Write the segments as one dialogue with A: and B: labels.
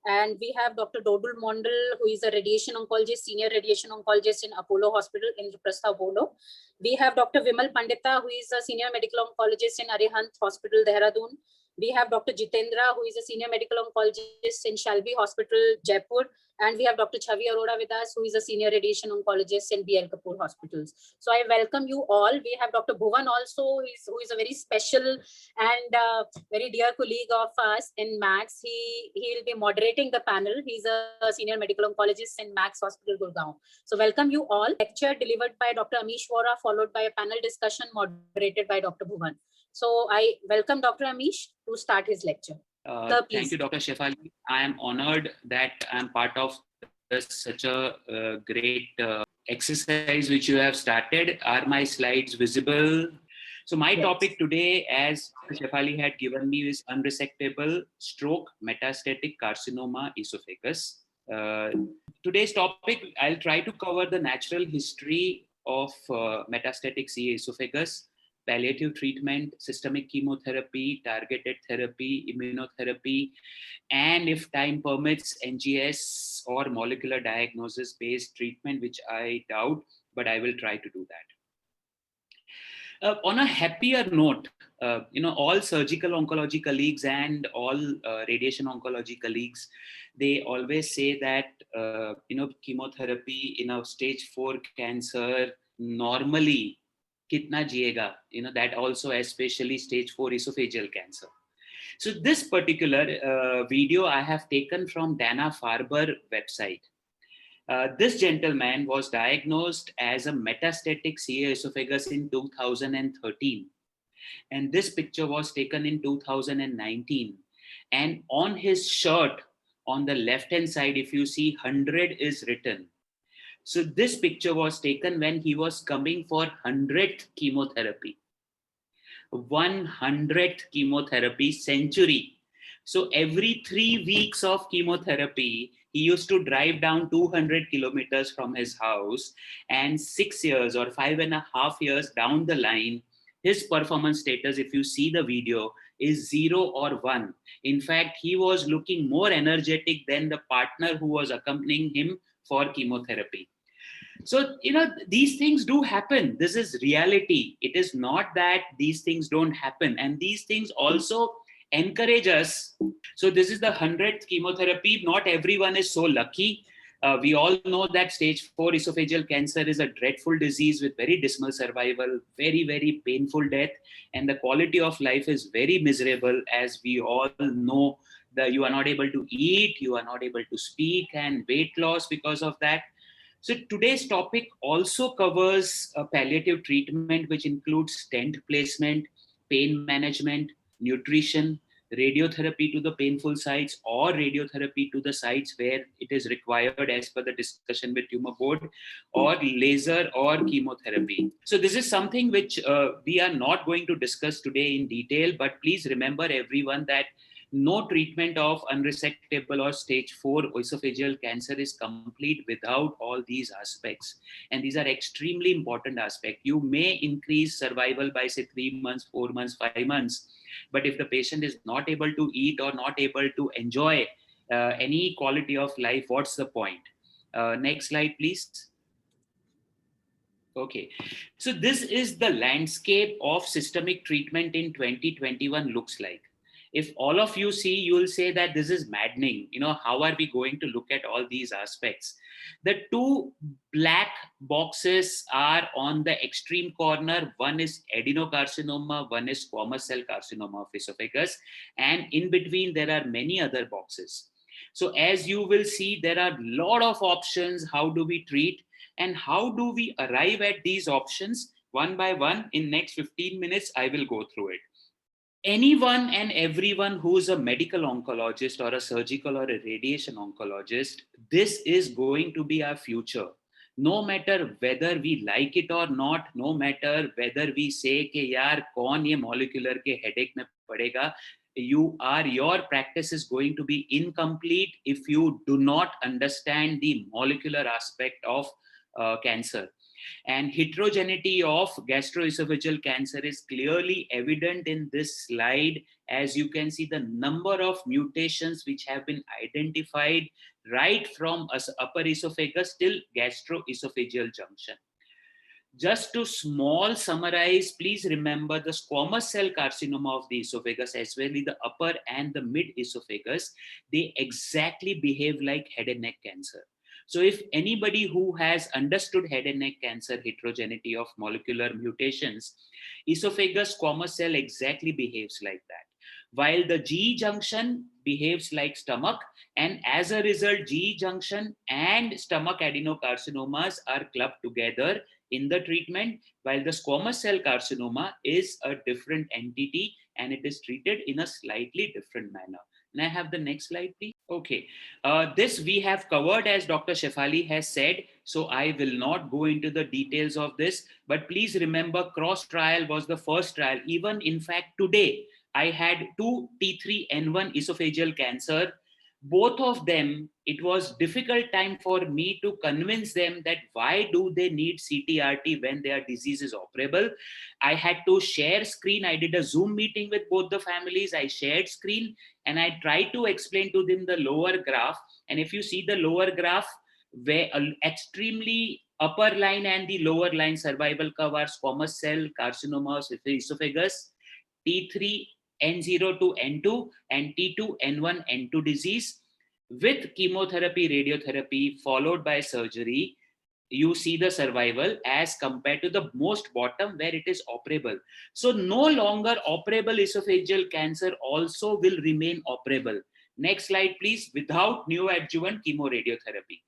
A: And we have Dr. Dodul Mondal, who is a radiation oncologist, senior radiation oncologist in Apollo Hospital in Indraprastha, Bolo. We have Dr. Vimal Pandita, who is a senior medical oncologist in Arihant Hospital, Dehradun. We have Dr. Jitendra, who is a senior medical oncologist in Shalby Hospital, Jaipur. And we have Dr. Chavi Arora with us, who is a senior radiation oncologist in BL Kapoor Hospitals. So I welcome you all. We have Dr. Bhuvan also, who is a very special and very dear colleague of us in Max. He will be moderating the panel. He's a senior medical oncologist in Max Hospital, Gurgaon. So welcome you all. Lecture delivered by Dr. Amish Vora, followed by a panel discussion moderated by Dr. Bhuvan. So I welcome Dr. Amish to start his lecture.
B: Thank you, Dr. Shefali. I am honored that I'm part of such a great exercise which you have started. Are my slides visible? So my topic today, as Dr. Shefali had given me, is unresectable stroke metastatic carcinoma esophagus. Today's topic, I'll try to cover the natural history of metastatic CA esophagus, palliative treatment, systemic chemotherapy, targeted therapy, immunotherapy, and if time permits, NGS or molecular diagnosis-based treatment, which I doubt, but I will try to do that. On a happier note, all surgical oncology colleagues and all radiation oncology colleagues, they always say that, chemotherapy in a stage 4 cancer normally kitna jiyega, that also especially stage 4 esophageal cancer. So this particular video I have taken from Dana-Farber website. This gentleman was diagnosed as a metastatic CA esophagus in 2013. And this picture was taken in 2019. And on his shirt, on the left-hand side, if you see 100 is written. So this picture was taken when he was coming for 100th chemotherapy. 100th chemotherapy century. So every 3 weeks of chemotherapy, he used to drive down 200 kilometers from his house, and 6 years or 5.5 years down the line, his performance status, if you see the video, is 0 or 1. In fact, he was looking more energetic than the partner who was accompanying him for chemotherapy. So, these things do happen. This is reality. It is not that these things don't happen. And these things also encourage us. So this is the 100th chemotherapy. Not everyone is so lucky. We all know that stage 4 esophageal cancer is a dreadful disease with very dismal survival, very, very painful death. And the quality of life is very miserable, as we all know. That you are not able to eat, you are not able to speak, and weight loss because of that. So today's topic also covers palliative treatment, which includes stent placement, pain management, nutrition, radiotherapy to the painful sites, or radiotherapy to the sites where it is required as per the discussion with tumor board, or laser or chemotherapy. So this is something which we are not going to discuss today in detail, but please remember everyone that no treatment of unresectable or stage 4 esophageal cancer is complete without all these aspects. And these are extremely important aspects. You may increase survival by say 3 months, 4 months, 5 months. But if the patient is not able to eat or not able to enjoy any quality of life, what's the point? Next slide, please. Okay, so this is the landscape of systemic treatment in 2021 looks like. If all of you see, you will say that this is maddening. How are we going to look at all these aspects? The two black boxes are on the extreme corner. One is adenocarcinoma, one is squamous cell carcinoma of esophagus. And in between, there are many other boxes. So as you will see, there are a lot of options. How do we treat? And how do we arrive at these options? One by one, in next 15 minutes, I will go through it. Anyone and everyone who is a medical oncologist or a surgical or a radiation oncologist, this is going to be our future. No matter whether we like it or not, no matter whether we say कि यार कौन ये molecular के headache में पड़ेगा, your practice is going to be incomplete if you do not understand the molecular aspect of cancer. And heterogeneity of gastroesophageal cancer is clearly evident in this slide. As you can see, the number of mutations which have been identified right from upper esophagus till gastroesophageal junction. Just to small summarize, please remember the squamous cell carcinoma of the esophagus, as well as the upper and the mid esophagus, they exactly behave like head and neck cancer. So if anybody who has understood head and neck cancer heterogeneity of molecular mutations, esophagus squamous cell exactly behaves like that. While the GE junction behaves like stomach, and as a result, GE junction and stomach adenocarcinomas are clubbed together in the treatment, while the squamous cell carcinoma is a different entity and it is treated in a slightly different manner. Can I have the next slide, please? Okay, this we have covered as Dr. Shefali has said, so I will not go into the details of this, but please remember cross trial was the first trial. Even in fact, today, I had two T3N1 esophageal cancer. Both of them, it was difficult time for me to convince them that why do they need CTRT when their disease is operable. I had to share screen. I did a Zoom meeting with both the families. I shared screen and I tried to explain to them the lower graph. And if you see the lower graph, where extremely upper line and the lower line survival curve are squamous cell carcinoma of esophagus, T3 N0 to N2 and T2 N1 N2 disease with chemotherapy, radiotherapy followed by surgery. You see the survival as compared to the most bottom where it is operable. So no longer operable esophageal cancer also will remain operable. Next slide, please. Without neoadjuvant chemoradiotherapy.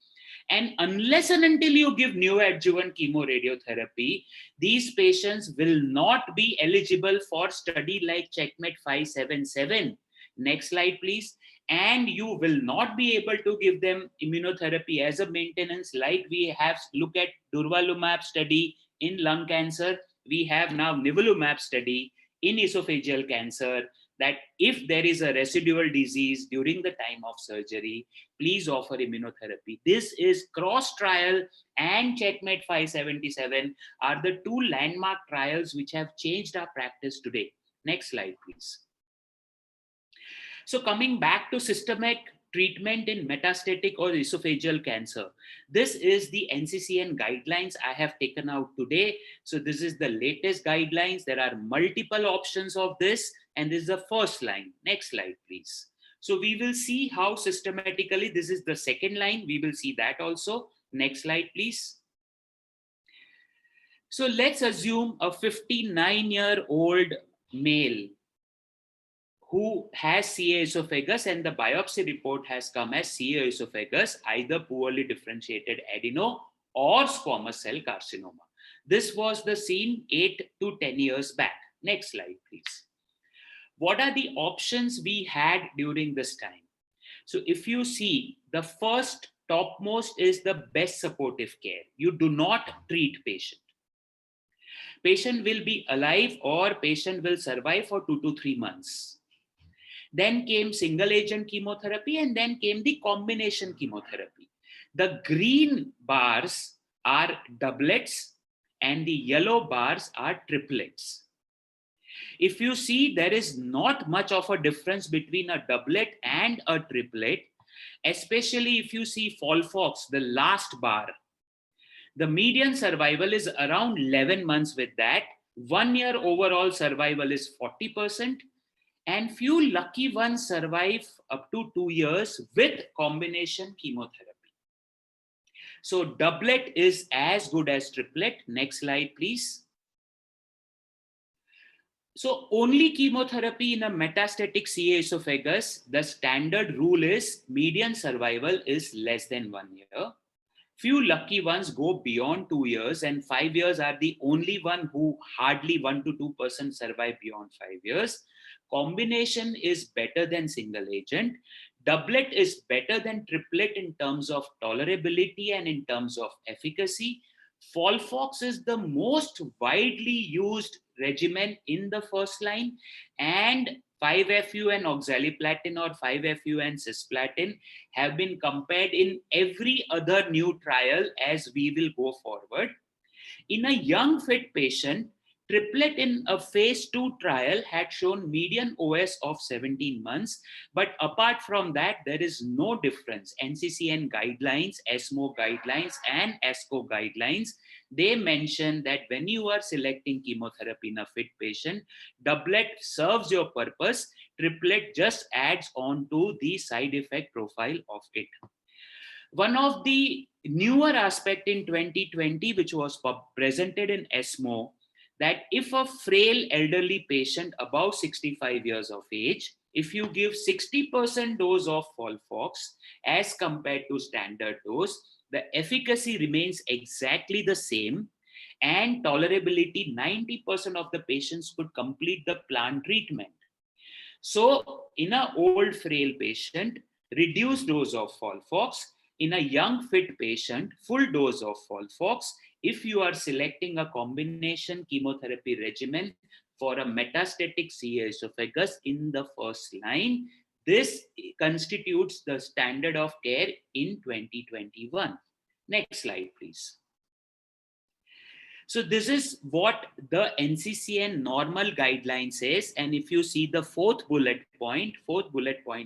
B: And unless and until you give neoadjuvant chemoradiotherapy, these patients will not be eligible for study like Checkmate 577. Next slide, please. And you will not be able to give them immunotherapy as a maintenance like we have looked at durvalumab study in lung cancer. We have now nivolumab study in esophageal cancer, that if there is a residual disease during the time of surgery, please offer immunotherapy. This is cross trial and Checkmate 577 are the two landmark trials which have changed our practice today. Next slide, please. So coming back to systemic treatment in metastatic or esophageal cancer, this is the NCCN guidelines I have taken out today. So this is the latest guidelines. There are multiple options of this, and this is the first line. Next slide, please. So we will see how systematically, this is the second line. We will see that also. Next slide, please. So let's assume a 59-year-old male who has CA esophagus and the biopsy report has come as CA esophagus, either poorly differentiated adeno or squamous cell carcinoma. This was the scene 8 to 10 years back. Next slide, please. What are the options we had during this time? So if you see, the first topmost is the best supportive care. You do not treat patient. Patient will be alive or patient will survive for 2 to 3 months. Then came single agent chemotherapy and then came the combination chemotherapy. The green bars are doublets and the yellow bars are triplets. If you see, there is not much of a difference between a doublet and a triplet, especially if you see FOLFOX, the last bar. The median survival is around 11 months with that. 1 year overall survival is 40%. And few lucky ones survive up to 2 years with combination chemotherapy. So doublet is as good as triplet. Next slide, please. So only chemotherapy in a metastatic CA esophagus, the standard rule is median survival is less than 1 year. Few lucky ones go beyond 2 years, and 5 years are the only one who hardly 1 to 2% survive beyond 5 years. Combination is better than single agent. Doublet is better than triplet in terms of tolerability and in terms of efficacy. FOLFOX is the most widely used regimen in the first line, and 5-FU and oxaliplatin or 5-FU and cisplatin have been compared in every other new trial as we will go forward. In a young fit patient, triplet in a phase 2 trial had shown median OS of 17 months. But apart from that, there is no difference. NCCN guidelines, ESMO guidelines, and ESCO guidelines, they mention that when you are selecting chemotherapy in a fit patient, doublet serves your purpose. Triplet just adds on to the side effect profile of it. One of the newer aspect in 2020, which was presented in ESMO, that if a frail elderly patient above 65 years of age, if you give 60% dose of Folfox as compared to standard dose, the efficacy remains exactly the same, and tolerability, 90% of the patients could complete the planned treatment. So in an old frail patient, reduced dose of Folfox. In a young fit patient, full dose of Folfox. If you are selecting a combination chemotherapy regimen for a metastatic CA esophagus in the first line, this constitutes the standard of care in 2021. Next slide, please. So this is what the NCCN normal guideline says. And if you see the fourth bullet point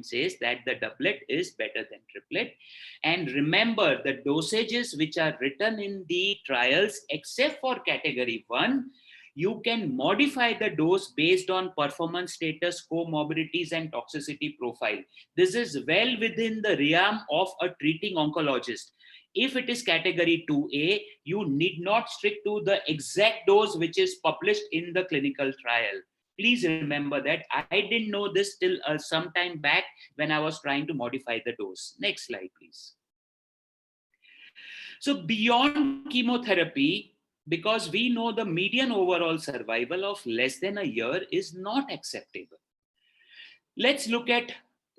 B: says that the doublet is better than triplet. And remember, the dosages which are written in the trials, except for category 1, you can modify the dose based on performance status, comorbidities, and toxicity profile. This is well within the realm of a treating oncologist. If it is category 2A, you need not stick to the exact dose which is published in the clinical trial. Please remember that. I didn't know this till some time back when I was trying to modify the dose. Next slide, please. So beyond chemotherapy, because we know the median overall survival of less than a year is not acceptable. Let's look at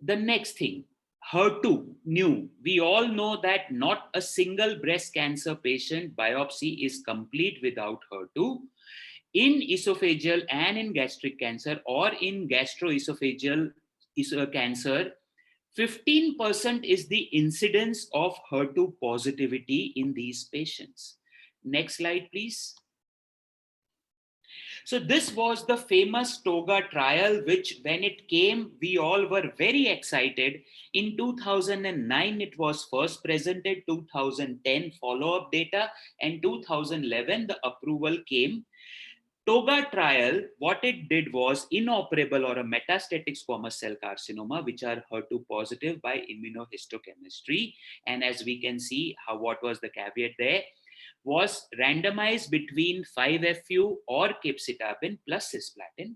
B: the next thing. HER2 new. We all know that not a single breast cancer patient biopsy is complete without HER2. In esophageal and in gastric cancer, or in gastroesophageal cancer, 15% is the incidence of HER2 positivity in these patients. Next slide, please. So this was the famous TOGA trial, which when it came, we all were very excited. In 2009, it was first presented, 2010 follow-up data, and 2011, the approval came. TOGA trial, what it did was inoperable or a metastatic squamous cell carcinoma, which are HER2 positive by immunohistochemistry. And as we can see, what was the caveat there? Was randomized between 5-FU or capecitabine plus cisplatin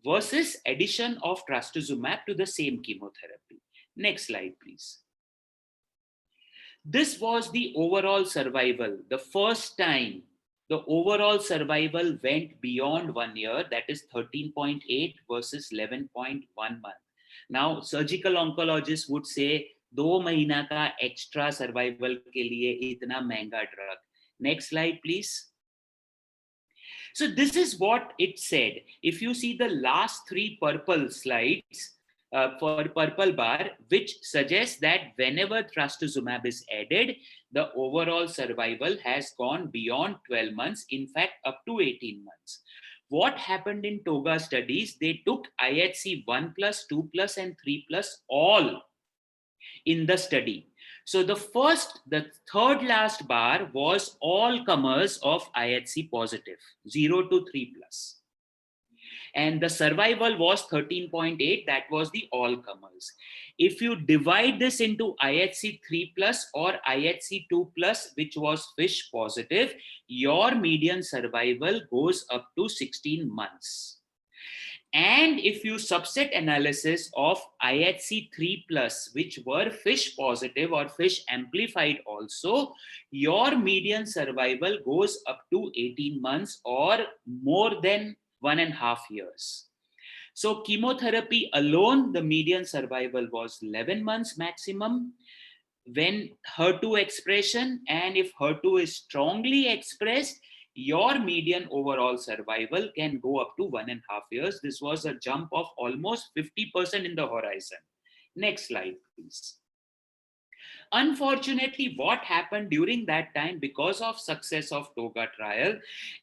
B: versus addition of trastuzumab to the same chemotherapy. Next slide, please. This was the overall survival. The first time the overall survival went beyond 1 year, that is 13.8 versus 11.1 month. Now, surgical oncologists would say, 2 महीना का extra survival के लिए इतना महंगा drug. Next slide, please. So this is what it said. If you see the last 3 purple slides for purple bar, which suggests that whenever trastuzumab is added, the overall survival has gone beyond 12 months, in fact, up to 18 months. What happened in TOGA studies, they took IHC 1+, 2+, and 3+ all in the study. So the third last bar was all comers of IHC positive, 0 to 3+. And the survival was 13.8, that was the all comers. If you divide this into IHC 3+ or IHC 2+, which was FISH positive, your median survival goes up to 16 months. And if you subset analysis of IHC 3+, which were FISH positive or FISH amplified also, your median survival goes up to 18 months or more than 1.5 years. So chemotherapy alone, the median survival was 11 months maximum. When HER2 expression, and if HER2 is strongly expressed, your median overall survival can go up to 1.5 years. This was a jump of almost 50% in the horizon. Next slide, please. Unfortunately, what happened during that time, because of success of TOGA trial,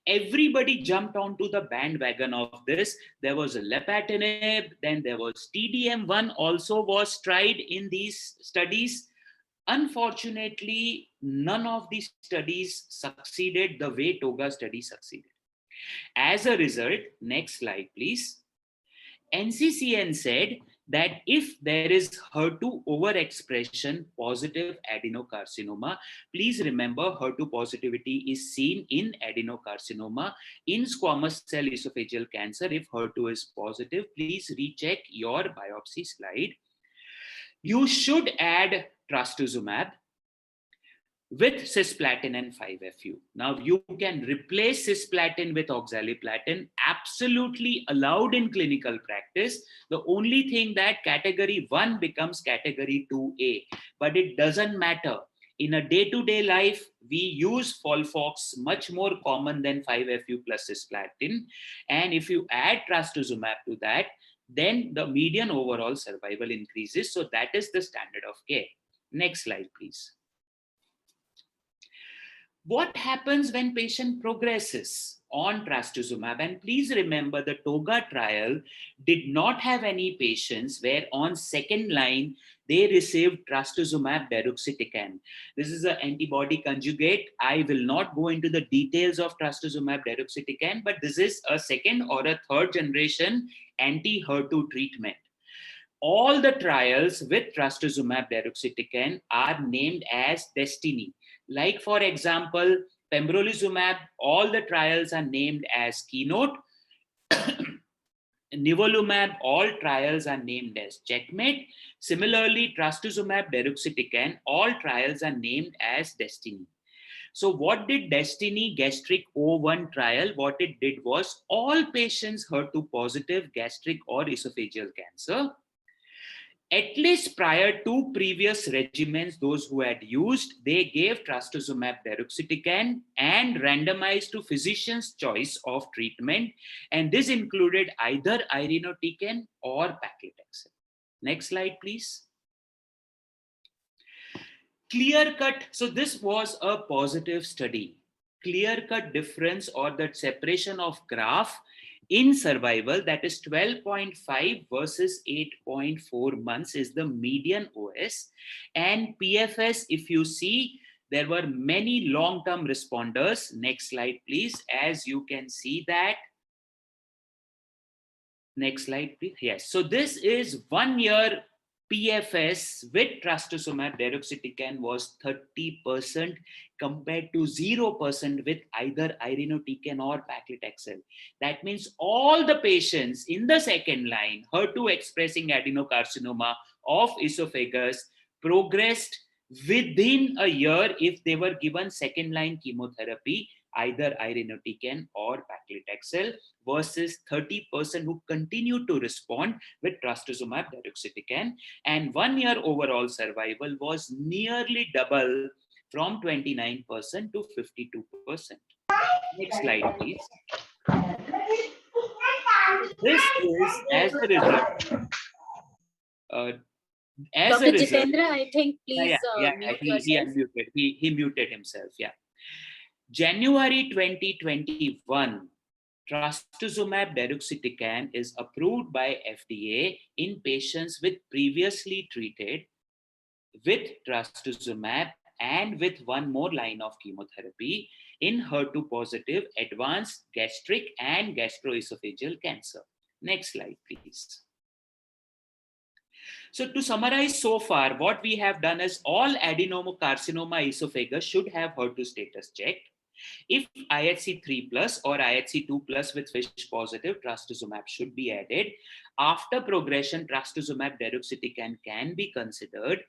B: everybody jumped onto the bandwagon of this. There was a Lapatinib, then there was TDM1 also was tried in these studies. Unfortunately, none of these studies succeeded the way TOGA study succeeded. As a result, next slide, please. NCCN said that if there is HER2 overexpression positive adenocarcinoma, please remember HER2 positivity is seen in adenocarcinoma. In squamous cell esophageal cancer, if HER2 is positive, please recheck your biopsy slide. You should add trastuzumab with cisplatin and 5-FU. Now you can replace cisplatin with oxaliplatin, absolutely allowed in clinical practice. The only thing that category 1 becomes category 2A, but it doesn't matter. In a day-to-day life, we use Folfox, much more common than 5-FU plus cisplatin. And if you add trastuzumab to that, then the median overall survival increases. So that is the standard of care. Next slide, please. What happens when patient progresses on trastuzumab? And please remember, the TOGA trial did not have any patients where on second line they received trastuzumab deruxtecan. This is an antibody conjugate. I will not go into the details of trastuzumab deruxtecan, but this is a second or a third generation anti-HER2 treatment. All the trials with trastuzumab deruxtecan are named as Destiny. Like, for example, pembrolizumab, all the trials are named as Keynote. Nivolumab, all trials are named as Checkmate. Similarly, trastuzumab deruxtecan, all trials are named as Destiny. So what did Destiny gastric O1 trial? What it did was all patients HER2 positive gastric or esophageal cancer, at least prior to previous regimens, those who had used, they gave trastuzumab deruxtecan and randomized to physician's choice of treatment. And this included either irinotecan or paclitaxel. Next slide, please. Clear cut. So this was a positive study. Clear cut difference or that separation of graph in survival, that is 12.5 versus 8.4 months is the median OS. And PFS, if you see, there were many long-term responders. Next slide, please. As you can see that. Next slide, please. Yes. So this is 1 year PFS with trastuzumab deruxtecan was 30% compared to 0% with either irinotecan or paclitaxel. That means all the patients in the second line, HER2 expressing adenocarcinoma of esophagus, progressed within a year if they were given second line chemotherapy, either irinotecan or paclitaxel, versus 30% who continued to respond with trastuzumab deruxtecan. And 1 year overall survival was nearly double from 29% to 52%. Next slide, please. This is as a result.
A: Dr. Jitendra, I think please mute yourself.
B: He muted himself. Yeah. January 2021, trastuzumab deruxtecan is approved by FDA in patients with previously treated with trastuzumab and with one more line of chemotherapy in HER2 positive advanced gastric and gastroesophageal cancer. Next slide, please. So to summarize so far, what we have done is all adenocarcinoma esophagus should have HER2 status checked. If IHC 3 plus or IHC 2 plus with FISH positive, trastuzumab should be added. After progression, trastuzumab deruxtecan can be considered,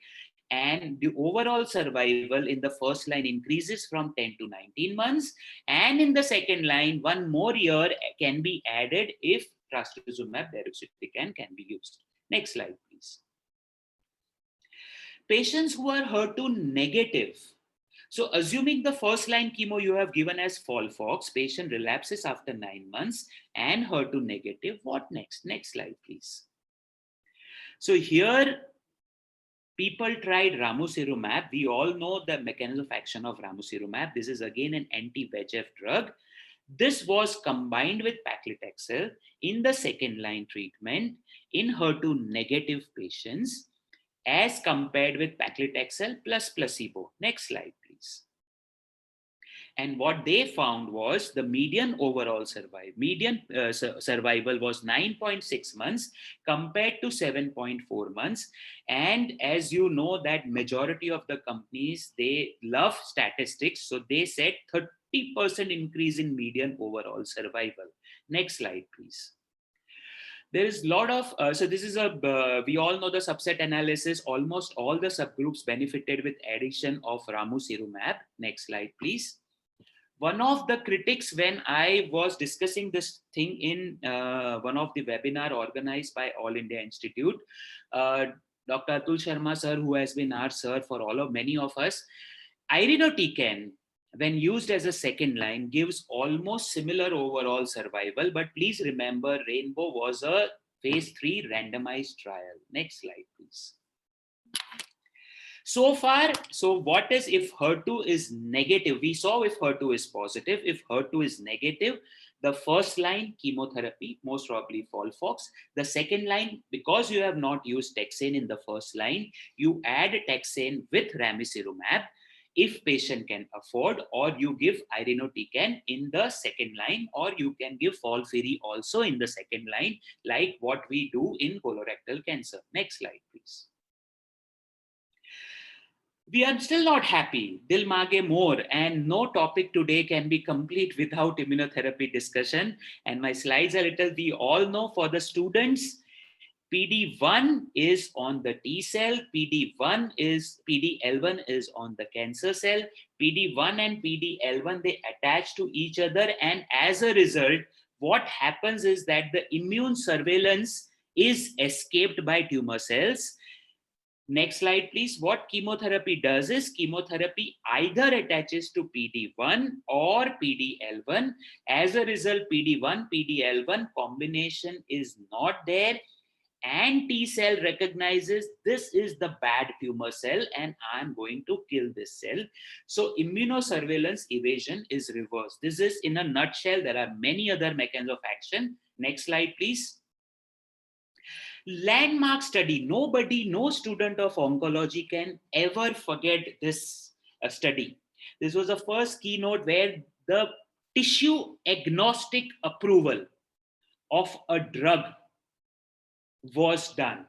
B: and the overall survival in the first line increases from 10 to 19 months. And in the second line, 1 more year can be added if trastuzumab deruxtecan can be used. Next slide, please. Patients who are HER2 negative. So assuming the first line chemo you have given as Folfox, patient relapses after 9 months and HER2 negative, what next? Next slide, please. So here People tried ramucirumab. We all know the mechanism of action of ramucirumab. This is again an anti-VEGF drug. This was combined with paclitaxel in the second line treatment in HER2 negative patients as compared with paclitaxel plus placebo. Next slide, please. And what they found was the median overall survival was 9.6 months compared to 7.4 months. And as you know that majority of the companies, they love statistics. So they said 30% increase in median overall survival. Next slide, please. There is a lot of, so this is we all know the subset analysis. Almost all the subgroups benefited with addition of ramucirumab. Next slide, please. One of the critics when I was discussing this thing in one of the webinar organized by All India Institute, Dr. Atul Sharma sir, who has been our sir for many of us, irinotecan, when used as a second line, gives almost similar overall survival. But please remember, Rainbow was a phase 3 randomized trial. Next slide, please. So far, so what is if HER2 is negative? We saw if HER2 is positive. If HER2 is negative, the first line chemotherapy, most probably FOLFOX. The second line, because you have not used taxane in the first line, you add taxane with ramucirumab if patient can afford, or you give irinotecan in the second line, or you can give FOLFIRI also in the second line, like what we do in colorectal cancer. Next slide, please. We are still not happy. Dil maage more, and no topic today can be complete without immunotherapy discussion. And my slides are little, we all know for the students, PD1 is on the T cell, PD-L1 is on the cancer cell. PD1 and PD-L1, they attach to each other, and as a result, what happens is that the immune surveillance is escaped by tumor cells. Next slide, please. What chemotherapy does is chemotherapy either attaches to PD1 or PD-L1. As a result, PD1, PD-L1 combination is not there, and T cell recognizes this is the bad tumor cell and I'm going to kill this cell. So immunosurveillance evasion is reversed. This is in a nutshell. There are many other mechanisms of action. Next slide, please. Landmark study. Nobody, no student of oncology can ever forget this study. This was the first keynote where the tissue agnostic approval of a drug was done.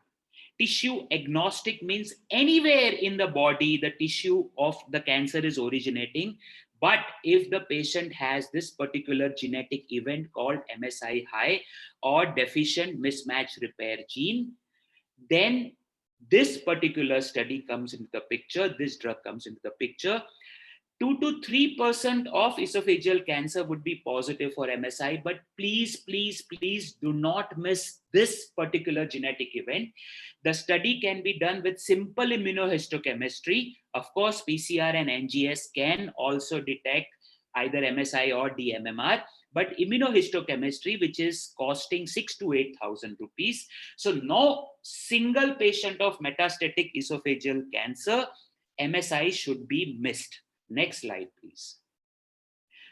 B: Tissue agnostic means anywhere in the body the tissue of the cancer is originating. But if the patient has this particular genetic event called MSI high or deficient mismatch repair gene, then this particular study comes into the picture, this drug comes into the picture. 2 to 3% of esophageal cancer would be positive for MSI, but please, please, please do not miss this particular genetic event. The study can be done with simple immunohistochemistry. Of course, PCR and NGS can also detect either MSI or DMMR, but immunohistochemistry, which is costing 6,000 to 8,000 rupees. So no single patient of metastatic esophageal cancer, MSI should be missed. Next slide, please.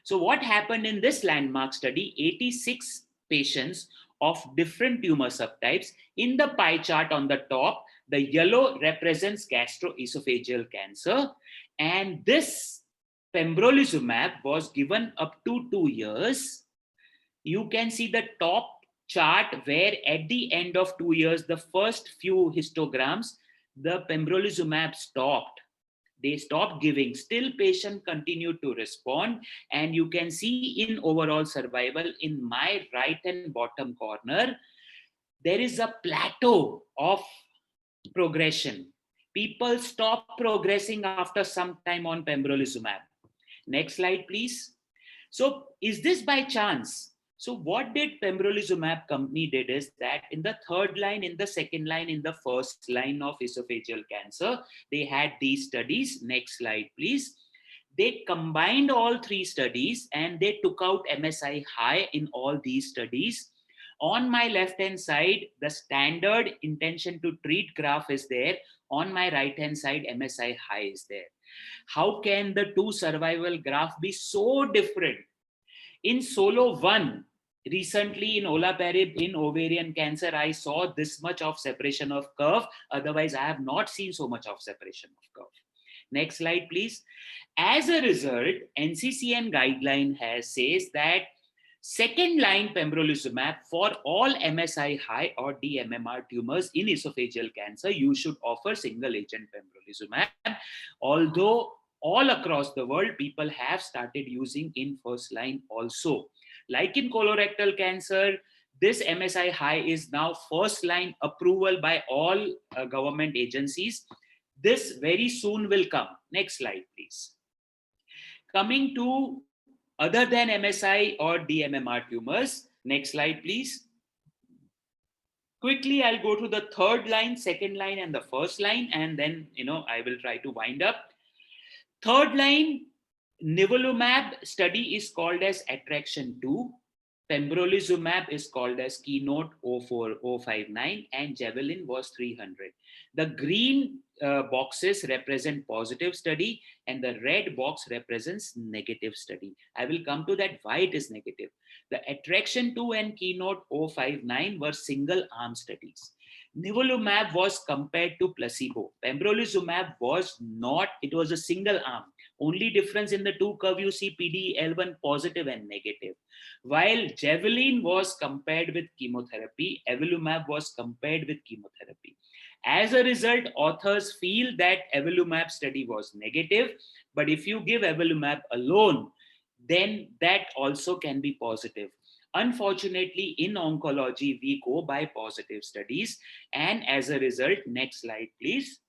B: So what happened in this landmark study, 86 patients of different tumor subtypes. In the pie chart on the top, the yellow represents gastroesophageal cancer. And this pembrolizumab was given up to 2 years. You can see the top chart where at the end of 2 years, the first few histograms, the pembrolizumab stopped. They stopped giving. Still, patient continued to respond. And you can see in overall survival in my right and bottom corner, there is a plateau of progression. People stop progressing after some time on pembrolizumab. Next slide, please. So is this by chance? So what did pembrolizumab company did is that in the third line, in the second line, in the first line of esophageal cancer, they had these studies. Next slide, please. They combined all 3 studies and they took out MSI high in all these studies. On my left-hand side, the standard intention to treat graph is there. On my right hand side, MSI high is there. How can the two survival graph be so different? In Solo 1, recently in olaparib in ovarian cancer, I saw this much of separation of curve. Otherwise, I have not seen so much of separation of curve. Next slide, please. As a result, NCCN guideline says that second line pembrolizumab for all MSI high or dMMR tumors in esophageal cancer, you should offer single agent pembrolizumab. Although all across the world, people have started using in first line also. Like in colorectal cancer, this MSI high is now first line approval by all government agencies. This very soon will come. Next slide, please. Coming to other than MSI or dMMR tumors. Next slide, please. Quickly, I'll go to the third line, second line, and the first line, and then I will try to wind up. Third line, nivolumab study is called as Attraction 2. Pembrolizumab is called as Keynote 04059, and Javelin was 300. The green boxes represent positive study and the red box represents negative study. I will come to that why it is negative. The Attraction 2 and Keynote 059 were single arm studies. Nivolumab was compared to placebo. Pembrolizumab was not, it was a single arm. Only difference in the two curve you see PD-L1 positive and negative. While Javelin was compared with chemotherapy, Avelumab was compared with chemotherapy. As a result, authors feel that Avelumab study was negative, but if you give Avelumab alone, then that also can be positive. Unfortunately, in oncology, we go by positive studies, and as a result, next slide, please.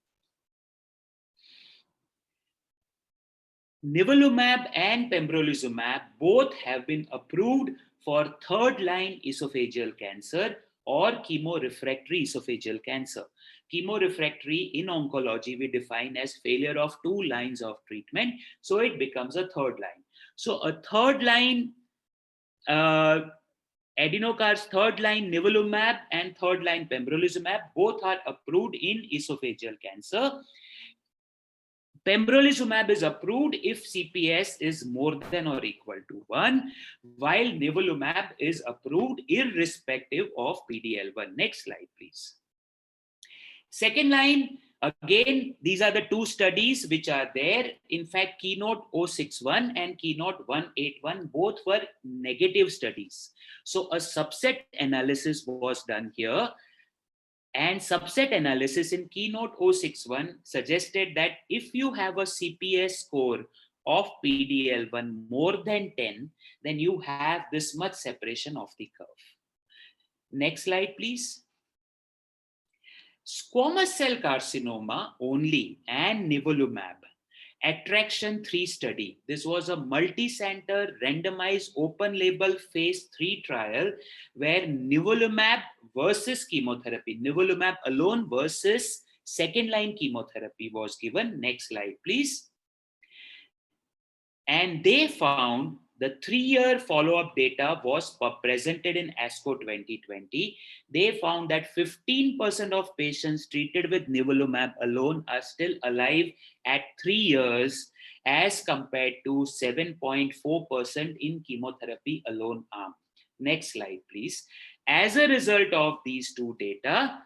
B: Nivolumab and pembrolizumab both have been approved for third line esophageal cancer or chemorefractory esophageal cancer. Chemorefractory in oncology we define as failure of 2 lines of treatment, so it becomes a third line. So a third line adenocar's third line nivolumab and third line pembrolizumab both are approved in esophageal cancer. Pembrolizumab is approved if CPS is more than or equal to 1, while nivolumab is approved irrespective of PD-L1. Next slide, please. Second line, again, these are the two studies which are there. In fact, Keynote 061 and Keynote 181 both were negative studies. So a subset analysis was done here. And subset analysis in Keynote 061 suggested that if you have a CPS score of PD-L1 more than 10, then you have this much separation of the curve. Next slide, please. Squamous cell carcinoma only and nivolumab. Attraction 3 study. This was a multi-center randomized open label phase 3 trial where nivolumab versus chemotherapy, nivolumab alone versus second line chemotherapy was given. Next slide, please. And they found the 3-year follow-up data was presented in ASCO 2020. They found that 15% of patients treated with nivolumab alone are still alive at 3 years as compared to 7.4% in chemotherapy alone arm. Next slide, please. As a result of these two data,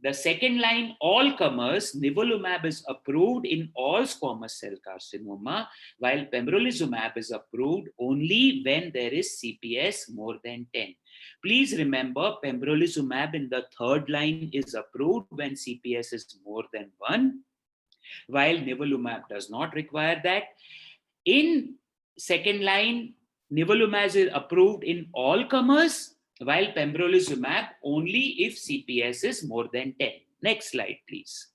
B: the second line all comers, nivolumab is approved in all squamous cell carcinoma, while pembrolizumab is approved only when there is CPS more than 10. Please remember, pembrolizumab in the third line is approved when CPS is more than 1, while nivolumab does not require that. In second line, nivolumab is approved in all comers, while pembrolizumab only if CPS is more than 10. Next slide, please.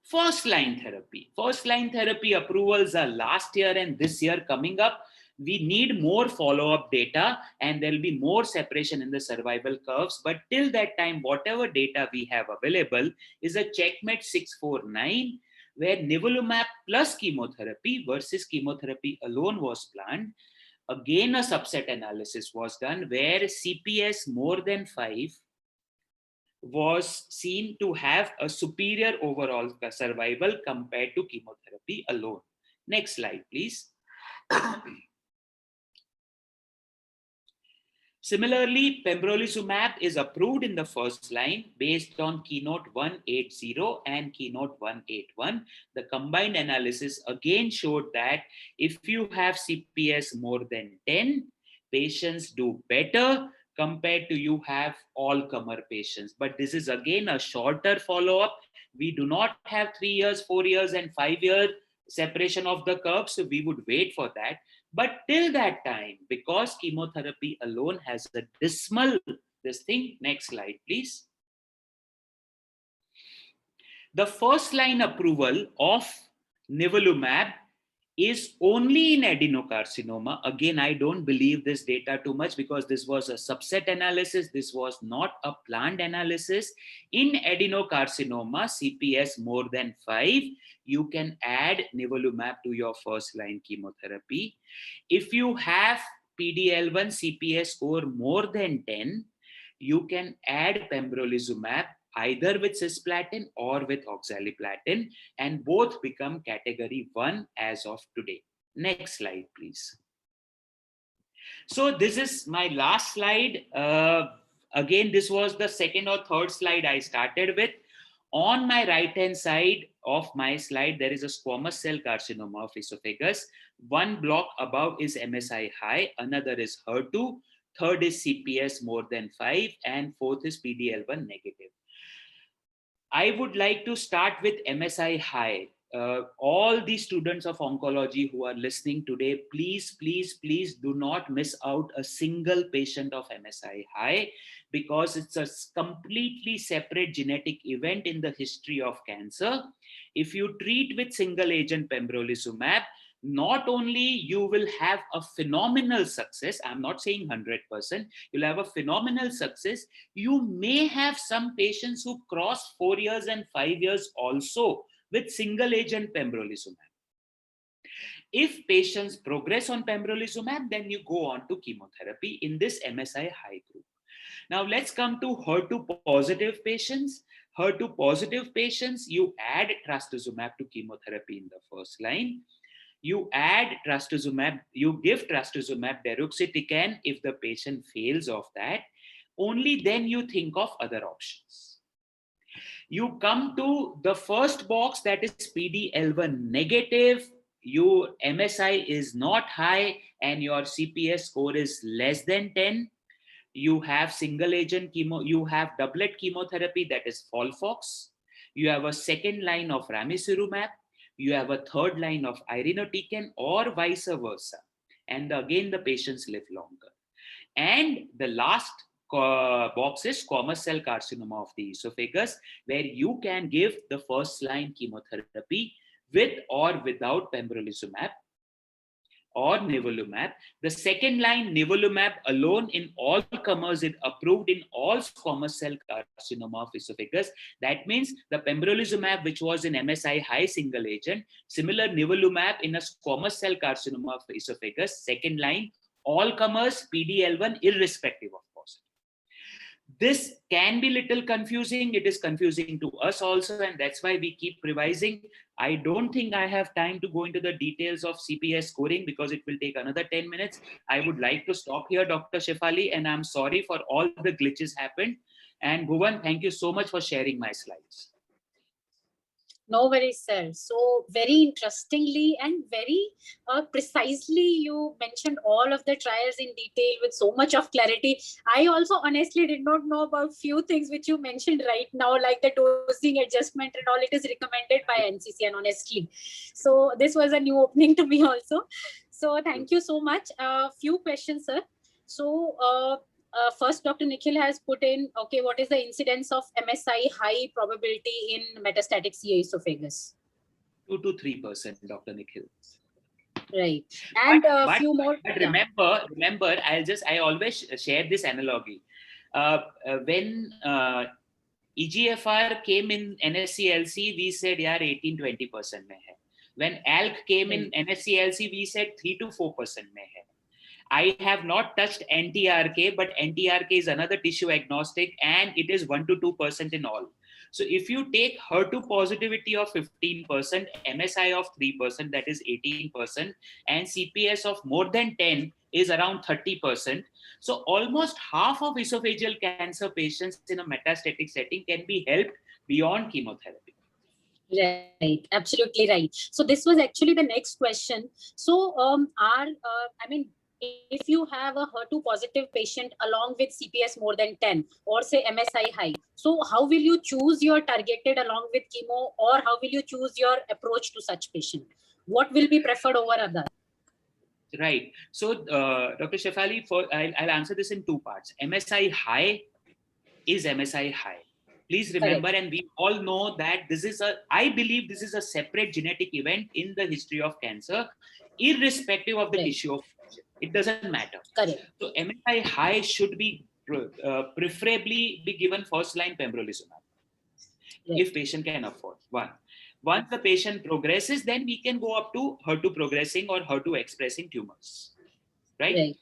B: First line therapy. First line therapy approvals are last year and this year coming up. We need more follow-up data and there will be more separation in the survival curves. But till that time, whatever data we have available is a CheckMate 649, where nivolumab plus chemotherapy versus chemotherapy alone was planned. Again, a subset analysis was done where CPS more than 5 was seen to have a superior overall survival compared to chemotherapy alone. Next slide, please. Similarly, pembrolizumab is approved in the first line based on Keynote 180 and Keynote 181. The combined analysis again showed that if you have CPS more than 10, patients do better compared to you have all-comer patients. But this is again a shorter follow-up. We do not have 3 years, 4 years, and 5-year separation of the curve, so we would wait for that. But till that time, because chemotherapy alone has a dismal this thing, next slide, please. The first line approval of nivolumab is only in adenocarcinoma. Again, I don't believe this data too much because this was a subset analysis. This was not a planned analysis. In adenocarcinoma, CPS more than 5, you can add nivolumab to your first line chemotherapy. If you have PD-L1 CPS score more than 10, you can add pembrolizumab either with cisplatin or with oxaliplatin, and both become category 1 as of today. Next slide, please. So this is my last slide. Again, this was the second or third slide I started with. On my right-hand side of my slide, there is a squamous cell carcinoma of esophagus. One block above is MSI high, another is HER2, third is CPS more than 5, and fourth is PD-L1 negative. I would like to start with MSI high. All the students of oncology who are listening today, please, please, please do not miss out a single patient of MSI high, because it's a completely separate genetic event in the history of cancer. If you treat with single agent pembrolizumab, not only you will have a phenomenal success, I'm not saying 100%, you'll have a phenomenal success. You may have some patients who cross 4 years and 5 years also with single agent pembrolizumab. If patients progress on pembrolizumab, then you go on to chemotherapy in this MSI high group. Now let's come to HER2 positive patients. HER2 positive patients, you add trastuzumab to chemotherapy in the first line. You add trastuzumab, you give trastuzumab deruxtecan if the patient fails of that. Only then you think of other options. You come to the first box, that is PD-L1 negative. Your MSI is not high and your CPS score is less than 10. You have single agent chemo, you have doublet chemotherapy, that is FOLFOX. You have a second line of ramucirumab. You have a third line of irinotecan or vice versa. And again, the patients live longer. And the last box is squamous cell carcinoma of the esophagus, where you can give the first line chemotherapy with or without pembrolizumab or nivolumab. The second line nivolumab alone in all comers is approved in all squamous cell carcinoma of esophagus. That means the pembrolizumab, which was in MSI high single agent, similar nivolumab in a squamous cell carcinoma of esophagus, second line, all comers, PD-L1 irrespective of positive. This can be little confusing. It is confusing to us also, and that's why we keep revising. I don't think I have time to go into the details of CPS scoring because it will take another 10 minutes. I would like to stop here, Dr. Shefali, and I'm sorry for all the glitches happened. And Bhuvan, thank you so much for sharing my slides.
A: No worries, sir. So very interestingly and very precisely, you mentioned all of the trials in detail with so much of clarity. I also honestly did not know about few things which you mentioned right now, like the dosing adjustment and all. It is recommended by NCCN, honestly. So this was a new opening to me also. So thank you so much. Few questions, sir. So first, Dr. Nikhil has put in, okay, what is the incidence of MSI high probability in metastatic CA esophagus?
B: 2 to 3%, Dr. Nikhil.
A: Right. And a few more.
B: But remember, I always share this analogy. When EGFR came in NSCLC, we said, yaar, 18-20% mein hai. When ALK came in NSCLC, we said 3 to 4% mein hai. I have not touched NTRK, but NTRK is another tissue agnostic and it is 1 to 2% in all. So if you take HER2 positivity of 15%, MSI of 3%, that is 18%, and CPS of more than 10 is around 30%. So almost half of esophageal cancer patients in a metastatic setting can be helped beyond chemotherapy.
A: Right, absolutely right. So this was actually the next question. So if you have a HER2 positive patient along with CPS more than 10 or say MSI high, so how will you choose your targeted along with chemo, or how will you choose your approach to such patient? What will be preferred over other?
B: Right. So, Dr. Shefali, I'll answer this in two parts. MSI high is MSI high. Please remember, and we all know that I believe this is a separate genetic event in the history of cancer, irrespective of the tissue of cancer. It doesn't matter.
A: Correct.
B: So MSI high should be preferably be given first line pembrolizumab, if patient can afford. Once the patient progresses, then we can go up to HER2 progressing or HER2 expressing tumors, right?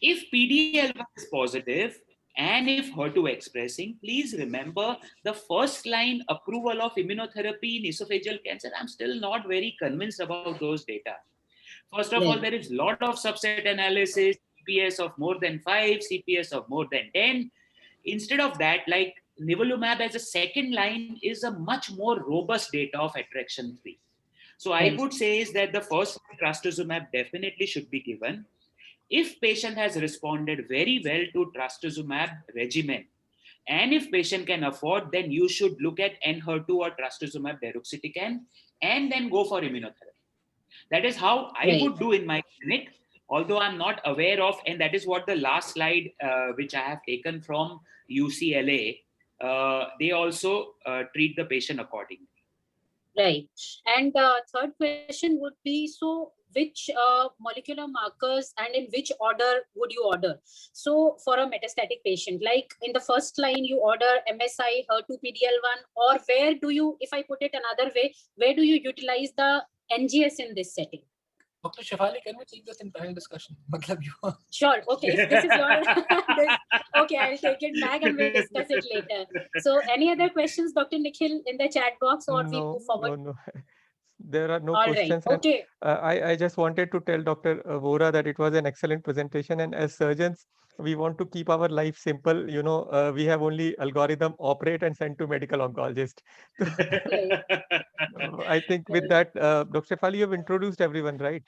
B: If PD-L1 is positive and if HER2 expressing, please remember the first line approval of immunotherapy in esophageal cancer. I'm still not very convinced about those data. First of all, there is a lot of subset analysis, CPS of more than 5, CPS of more than 10. Instead of that, like nivolumab as a second line is a much more robust data of attraction 3. So I would say is that the first trastuzumab definitely should be given. If patient has responded very well to trastuzumab regimen, and if patient can afford, then you should look at Enhertu or trastuzumab deruxtecan and then go for immunotherapy. That is how I would do in my clinic, although I'm not aware of, and that is what the last slide, which I have taken from UCLA, they also treat the patient accordingly.
A: Right. And third question would be, so which molecular markers and in which order would you order? So for a metastatic patient, like in the first line, you order MSI, HER2, PD-L1, or where do you, if I put it another way, where do you utilize the NGS in this setting?
C: Dr. Shefali, can we take this in panel discussion?
A: Sure. Okay. If this is your, okay, I'll take it back and we'll discuss it later. So any other questions, Dr. Nikhil, in the chat box, or we move forward?
D: No. There are no
A: All
D: questions.
A: Right. Okay.
D: I just wanted to tell Dr. Vora that it was an excellent presentation. And as surgeons, we want to keep our life simple. You know, we have only algorithm, operate and send to medical oncologist. I think with that, Dr. Shefali, you have introduced everyone, right?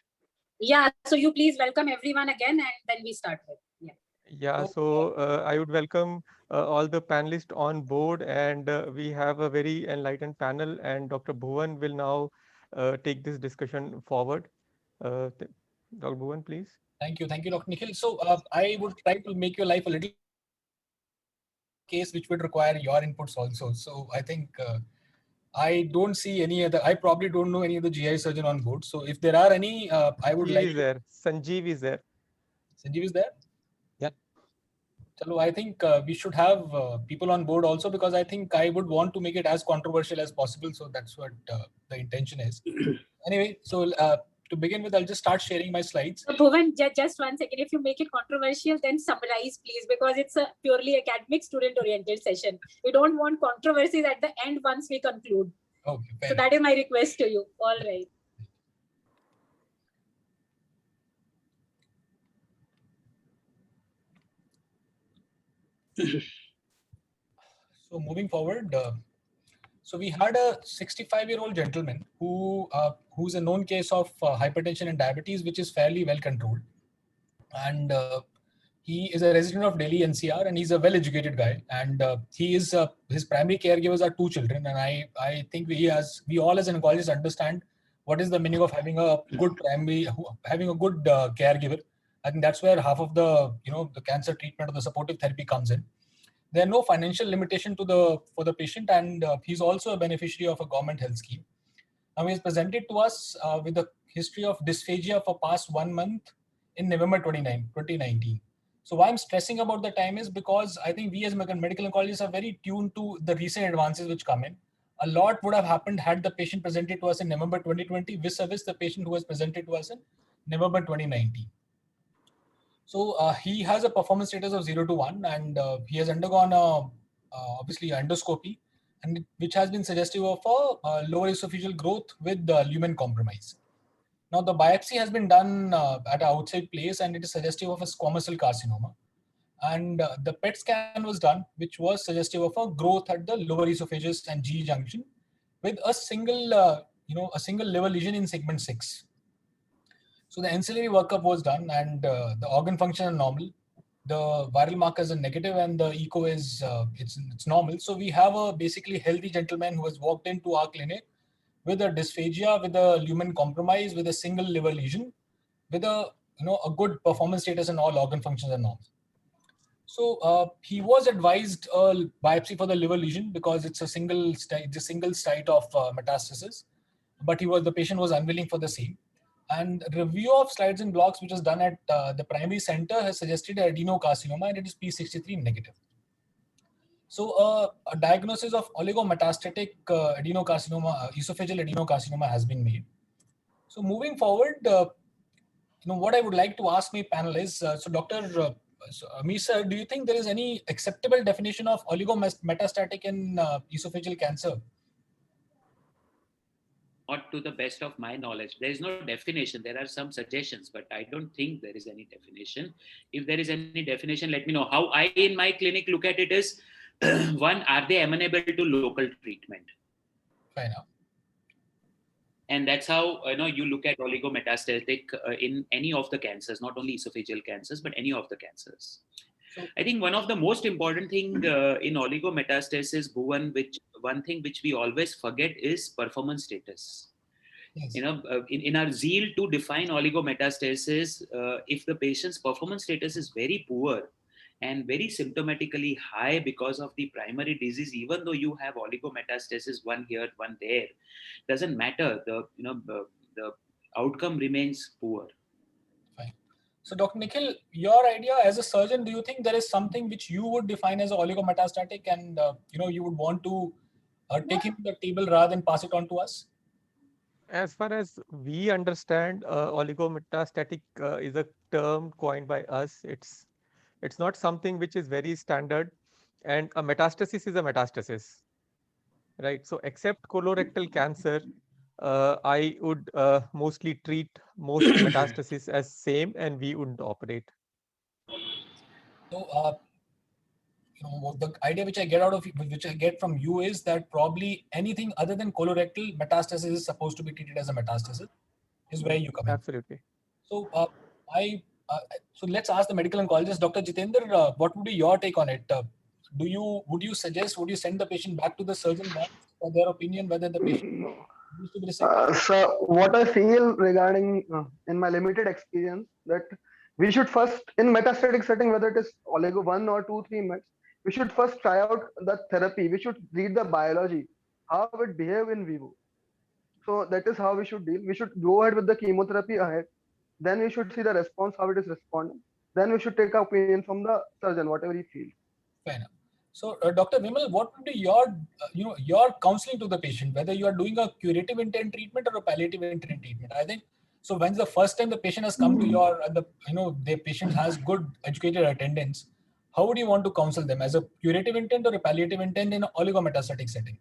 A: Yeah. So you please welcome everyone again, and then we start with.
D: Yeah, so I would welcome all the panelists on board, and we have a very enlightened panel, and Dr. Bhuvan will now take this discussion forward. Dr. Bhuvan, please.
C: Thank you, Dr. Nikhil. So I would try to make your life a little case which would require your inputs also. So I think I don't see any other, I probably don't know any other GI surgeon on board. So if there are any, I would like.
D: Sanjeev is there.
C: Sanjeev is there?
D: Yeah.
C: So I think we should have people on board also, because I think I would want to make it as controversial as possible. So that's what the intention is. Anyway, so to begin with, I'll just start sharing my slides.
A: So Bhuvan, just 1 second. If you make it controversial, then summarize, please, because it's a purely academic, student-oriented session. We don't want controversies at the end once we conclude.
C: Okay.
A: So that is my request to you. All right.
C: So moving forward, so we had a 65-year-old gentleman who's a known case of hypertension and diabetes, which is fairly well controlled. And he is a resident of Delhi NCR, and he's a well-educated guy. And he is his primary caregivers are 2 children. And I think we all as oncologists understand what is the meaning of having a good caregiver. I think that's where half of the the cancer treatment or the supportive therapy comes in. There are no financial limitation for the patient, and he's also a beneficiary of a government health scheme. Now he is presented to us with a history of dysphagia for past 1 month in November 2019. So why I'm stressing about the time is because I think we as medical oncologists are very tuned to the recent advances which come in. A lot would have happened had the patient presented to us in November 2020 vis-a-vis the patient who was presented to us in November 2019. So he has a performance status of 0 to 1, and he has undergone obviously endoscopy, and which has been suggestive of a lower esophageal growth with lumen compromise. Now the biopsy has been done at an outside place, and it is suggestive of a squamous cell carcinoma. And the PET scan was done, which was suggestive of a growth at the lower esophagus and GE junction, with a single, a single liver lesion in segment 6. So the ancillary workup was done, and the organ function are normal. The viral markers are negative, and the echo is it's normal. So we have a basically healthy gentleman who has walked into our clinic with a dysphagia, with a lumen compromise, with a single liver lesion, with a a good performance status, and all organ functions are normal. So he was advised a biopsy for the liver lesion because it's a single site of metastasis, but the patient was unwilling for the same. And review of slides and blocks, which was done at the primary center, has suggested adenocarcinoma, and it is P63 negative. So a diagnosis of oligometastatic adenocarcinoma, esophageal adenocarcinoma, has been made. So moving forward, what I would like to ask my panel is, so Dr. Amir sir, do you think there is any acceptable definition of oligometastatic in esophageal cancer?
B: Not to the best of my knowledge. There is no definition. There are some suggestions, but I don't think there is any definition. If there is any definition, let me know. How I in my clinic look at it is, one, are they amenable to local treatment?
C: Fair enough.
B: And that's how you look at oligometastatic in any of the cancers, not only esophageal cancers, but any of the cancers. So, I think one of the most important thing in oligometastasis, Bhuvan, one thing which we always forget is performance status. Yes. In our zeal to define oligometastasis, if the patient's performance status is very poor and very symptomatically high because of the primary disease, even though you have oligometastasis, one here, one there, doesn't matter. The outcome remains poor.
C: So, Dr. Nikhil, your idea as a surgeon, do you think there is something which you would define as oligometastatic, and you would want to take him to the table rather than pass it on to us?
D: As far as we understand, oligometastatic is a term coined by us. It's not something which is very standard, and a metastasis is a metastasis, right? So, except colorectal cancer, I would mostly treat most metastasis as same, and we wouldn't operate.
C: So, the idea which I get from you is that probably anything other than colorectal metastasis is supposed to be treated as a metastasis, is where you come in.
D: Absolutely.
C: So, so let's ask the medical oncologist, Dr. Jitendra, what would be your take on it? Would you send the patient back to the surgeon for their opinion whether the patient
E: so what I feel regarding in my limited experience, that we should first, in metastatic setting, whether it is oligo 1 or 2, 3 mets, we should first try out the therapy. We should read the biology, how it behave in vivo. So that is how we should deal. We should go ahead with the chemotherapy ahead. Then we should see the response, how it is responding. Then we should take opinion from the surgeon, whatever he feels.
C: Fair enough. So, Dr. Vimal, what would be your counseling to the patient, whether you are doing a curative intent treatment or a palliative intent treatment? I think so. When's the first time the patient has come to the patient has good educated attendance, how would you want to counsel them, as a curative intent or a palliative intent in an oligometastatic setting?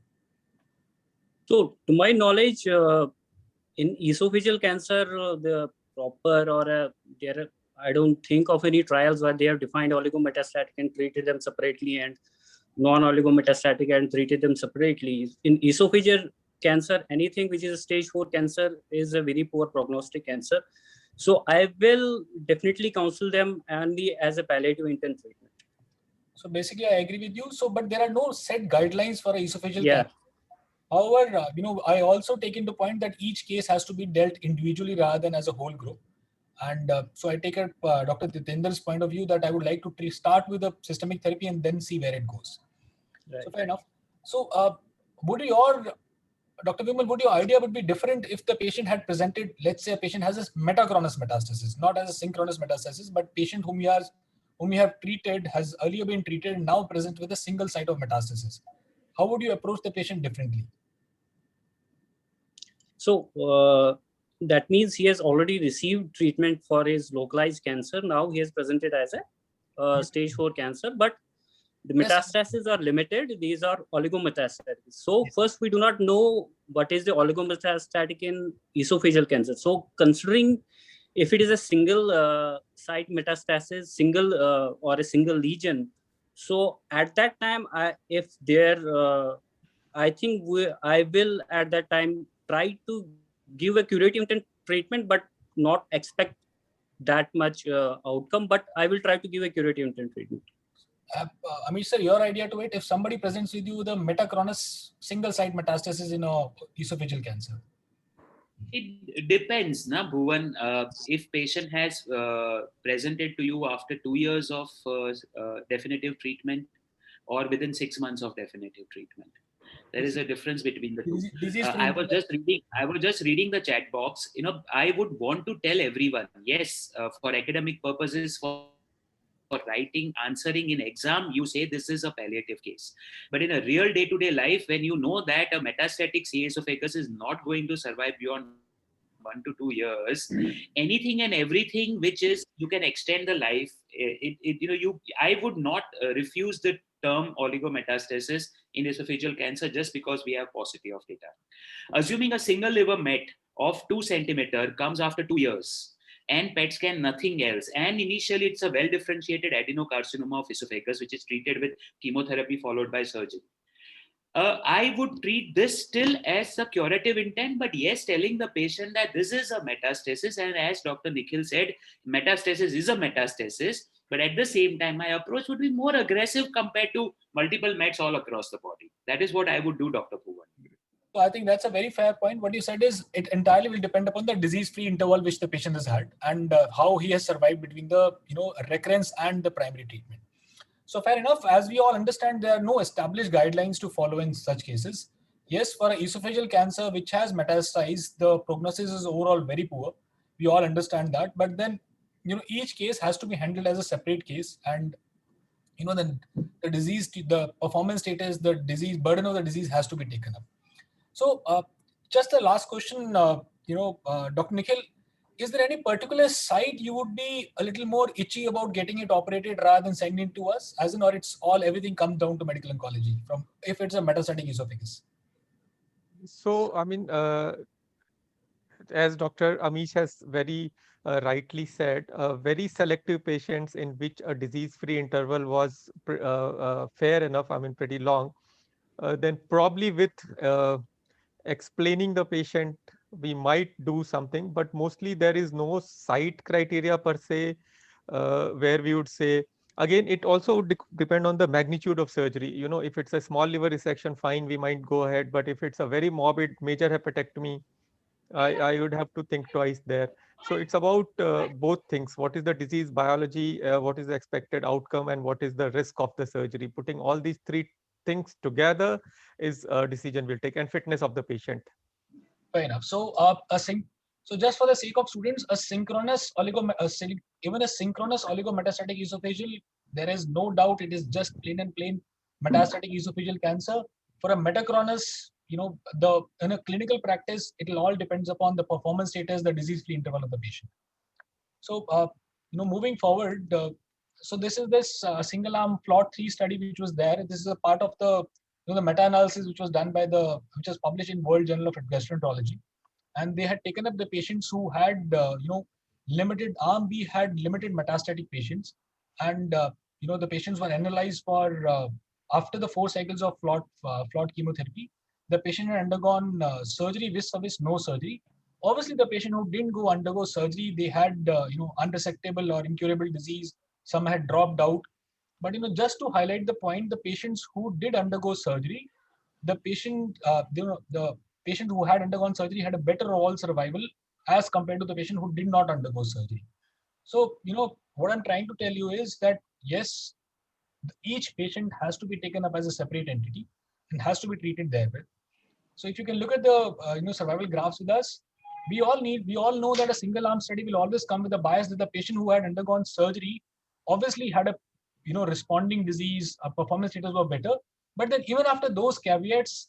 F: So, to my knowledge, in esophageal cancer, the proper I don't think of any trials where they have defined oligometastatic and treated them separately, and non-oligometastatic and treated them separately. In esophageal cancer, anything which is a stage 4 cancer is a very poor prognostic cancer. So I will definitely counsel them only as a palliative intent treatment.
C: So basically, I agree with you. So, but there are no set guidelines for esophageal cancer. However, I also take into point that each case has to be dealt individually rather than as a whole group. And so I take Dr. Jitendra's point of view that I would like to start with a systemic therapy and then see where it goes. Right. So fair enough. So Dr. Vimal, would your idea would be different if the patient had presented, let's say a patient has a metachronous metastasis, not as a synchronous metastasis, but patient whom you have treated has earlier been treated and now present with a single site of metastasis. How would you approach the patient differently?
F: So that means he has already received treatment for his localized cancer. Now he is presented as a stage 4 cancer, but the metastases are limited. These are oligometastatic. So first, we do not know what is the oligometastatic in esophageal cancer. So considering if it is a single site metastasis, single or a single lesion, so at that time, I think I will at that time try to give a curative intent treatment, but not expect that much outcome. But I will try to give a curative intent treatment.
C: Amish sir, your idea to it, if somebody presents with you the metachronous single site metastasis in a esophageal cancer.
B: It depends, na Bhuvan. If patient has presented to you after 2 years of definitive treatment or within 6 months of definitive treatment, there is a difference between the two. I was just reading the chat box. I would want to tell everyone, yes, for academic purposes, for writing, answering in exam, you say this is a palliative case. But in a real day-to-day life, when you know that a metastatic C. esophagus is not going to survive beyond 1 to 2 years, anything and everything which is you can extend the life. I would not refuse the term oligometastasis in esophageal cancer just because we have paucity of data. Assuming a single liver met of 2 centimeter comes after 2 years, and PET scan nothing else, and initially it's a well-differentiated adenocarcinoma of esophagus which is treated with chemotherapy followed by surgery. I would treat this still as a curative intent, but yes, telling the patient that this is a metastasis, and as Dr. Nikhil said, metastasis is a metastasis, but at the same time, my approach would be more aggressive compared to multiple mets all across the body. That is what I would do, Dr. Bhuvan.
C: So I think that's a very fair point. What you said is it entirely will depend upon the disease-free interval which the patient has had and how he has survived between the recurrence and the primary treatment. So fair enough. As we all understand, there are no established guidelines to follow in such cases. Yes, for an esophageal cancer which has metastasized, the prognosis is overall very poor. We all understand that. But then, each case has to be handled as a separate case, and then the disease, the performance status, the disease burden of the disease has to be taken up. So just a last question, Dr. Nikhil, is there any particular site you would be a little more itchy about getting it operated rather than sending it to us, as in, or it's everything comes down to medical oncology from if it's a metastatic esophagus?
D: So, I mean, as Dr. Amish has very rightly said, very selective patients in which a disease-free interval was fair enough, I mean, pretty long, then probably with explaining the patient, we might do something, but mostly there is no site criteria per se, where we would say, again, it also would depend on the magnitude of surgery. If it's a small liver resection, fine, we might go ahead. But if it's a very morbid major hepatectomy, I would have to think twice there. So it's about both things. What is the disease biology? What is the expected outcome? And what is the risk of the surgery? Putting all these three things together is a decision we'll take, and fitness of the patient.
C: Fair enough. So so just for the sake of students, even a synchronous oligometastatic esophageal, there is no doubt it is just plain metastatic esophageal cancer. For a metachronous, in a clinical practice, it will all depends upon the performance status, the disease-free interval of the patient. So, moving forward, so this is this single-arm FLOT3 study which was there. This is a part of the the meta-analysis which was done by which was published in World Journal of Gastroenterology, and they had taken up the patients who had limited arm B had limited metastatic patients, and the patients were analyzed for after the 4 cycles of FLOT chemotherapy. The patient had undergone surgery with service, no surgery. Obviously, the patient who didn't undergo surgery, they had unresectable or incurable disease. Some had dropped out. But just to highlight the point, the patients who did undergo surgery, the patient who had undergone surgery had a better overall survival as compared to the patient who did not undergo surgery. So what I'm trying to tell you is that yes, each patient has to be taken up as a separate entity and has to be treated therewith. So if you can look at the survival graphs with us, we all know that a single arm study will always come with a bias that the patient who had undergone surgery obviously had a responding disease, performance status were better. But then even after those caveats,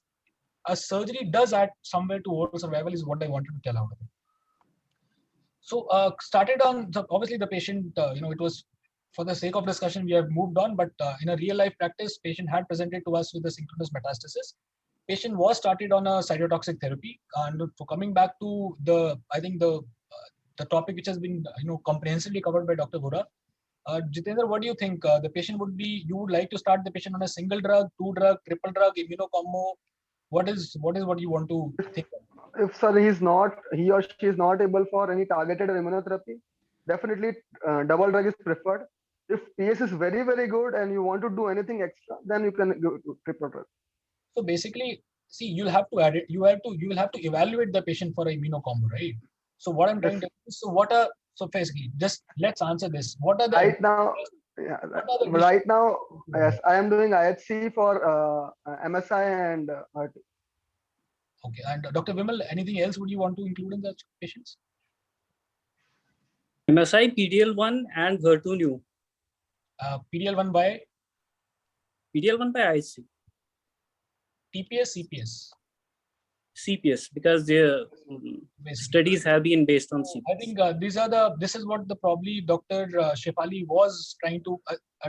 C: a surgery does add somewhere to overall survival is what I wanted to tell out of it. So started on, so obviously the patient, it was for the sake of discussion, we have moved on, but in a real life practice, patient had presented to us with a synchronous metastasis. Patient was started on a cytotoxic therapy. And so coming back to I think the topic which has been, comprehensively covered by Dr. Vora. Jitendra, what do you think? The patient you would like to start the patient on a single drug, 2-drug, triple drug, immunocombo? What you want to think?
E: If sir he or she is not able for any targeted immunotherapy, definitely double drug is preferred. If PS is very very good and you want to do anything extra, then you can go to triple drug.
C: So basically, see, you'll have to add it. You will have to evaluate the patient for a immunocombo, right? So what I'm trying to, so basically, just let's answer this. What are the
E: Right now, yes, I am doing IHC for MSI and RT.
C: Okay, and Dr. Vimal, anything else would you want to include in the patients?
F: MSI, PDL1 and HER2/neu.
C: PDL1 by?
F: PDL1 by IHC.
C: TPS, CPS?
F: CPS, because their studies have been based on CPS.
C: I think this is what probably Dr. Shefali was trying to,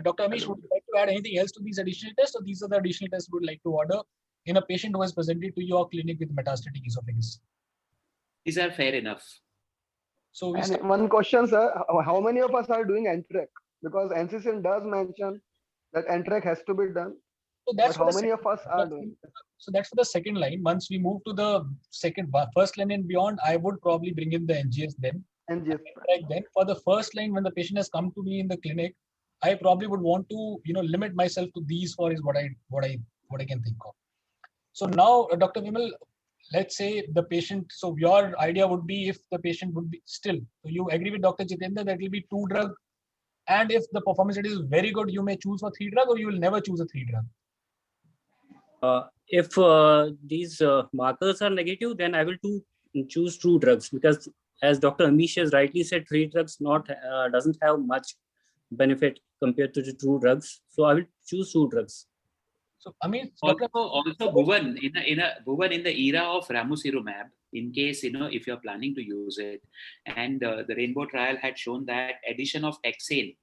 C: Dr. Amish, would you like to add anything else to these additional tests, or these are the additional tests you would like to order in a patient who has presented to your clinic with metastatic esophagus?
B: These are fair enough.
C: So
E: one question, sir, how many of us are doing NTRK? Because NCCN does mention that NTRK has to be done.
C: So that's
E: how many of us are doing?
C: So that's for the second line. Once we move to the first line and beyond, I would probably bring in the NGS then.
E: NGS.
C: Then for the first line, when the patient has come to me in the clinic, I probably would want to, limit myself to these four is what I can think of. So now, Dr. Vimal, let's say the patient. So your idea would be, if the patient would be still, so you agree with Dr. Jitendra that will be 2-drug, and if the performance is very good, you may choose for 3-drug, or you will never choose a 3-drug.
F: If these markers are negative, then I will choose 2 drugs, because as Dr. Amish has rightly said, 3 drugs doesn't have much benefit compared to the 2 drugs. So I will choose 2 drugs.
C: So I mean,
B: also Bhuvan, in the era of ramucirumab, in case if you're planning to use it, and the Rainbow trial had shown that addition of taxane.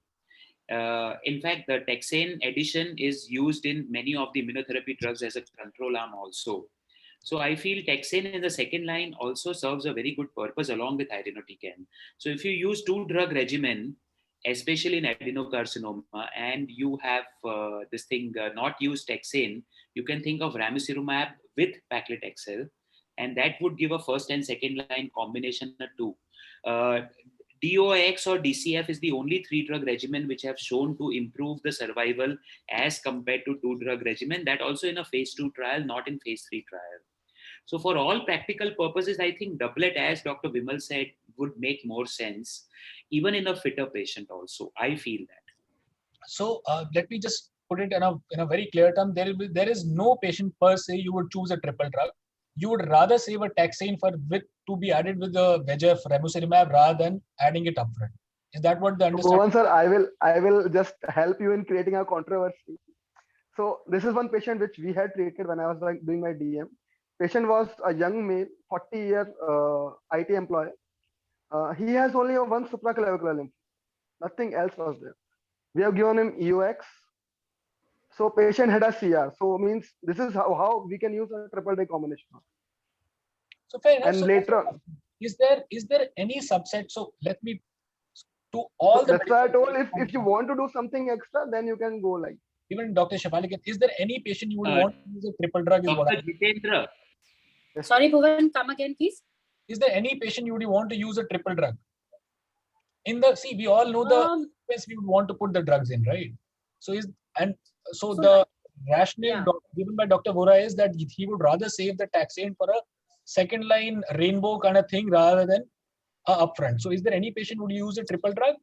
B: In fact, the taxane addition is used in many of the immunotherapy drugs as a control arm also. So I feel taxane in the second line also serves a very good purpose along with irinotecan. So if you use 2-drug regimen, especially in adenocarcinoma, and you have not used taxane, you can think of ramucirumab with paclitaxel, and that would give a first and second line combination of 2. DOX or DCF is the only 3-drug regimen which have shown to improve the survival as compared to 2-drug regimen, that also in a phase 2 trial, not in phase 3 trial. So for all practical purposes, I think doublet, as Dr. Vimal said, would make more sense, even in a fitter patient also. I feel that.
C: So let me just put it in a very clear term. There is no patient per se you would choose a triple drug. You would rather save a taxane to be added with the VEGF ramucirumab rather than adding it upfront. Is that what the understanding?
E: Sir, I will just help you in creating a controversy. So this is one patient which we had treated when I was doing my DM. Patient was a young male, 40-year IT employee. He has only one supraclavicular lymph. Nothing else was there. We have given him EOX. So patient had a CR. So means this is how we can use a triple day combination.
C: So fair enough.
E: And
C: so
E: later on,
C: is there any subset? So let me to all
E: that's why I told, if you want to do something extra, then you can go like.
C: Even Dr. Shefali, is there any patient you would want to use a triple drug?
B: Dr. Jitendra.
A: Sorry, Bhuvan, come again, please.
C: Is there any patient you would want to use a triple drug? We all know the place we would want to put the drugs in, right? So the rationale given by Dr. Vora is that he would rather save the taxane for a second line rainbow kind of thing rather than upfront. So is there any patient who would use a triple drug?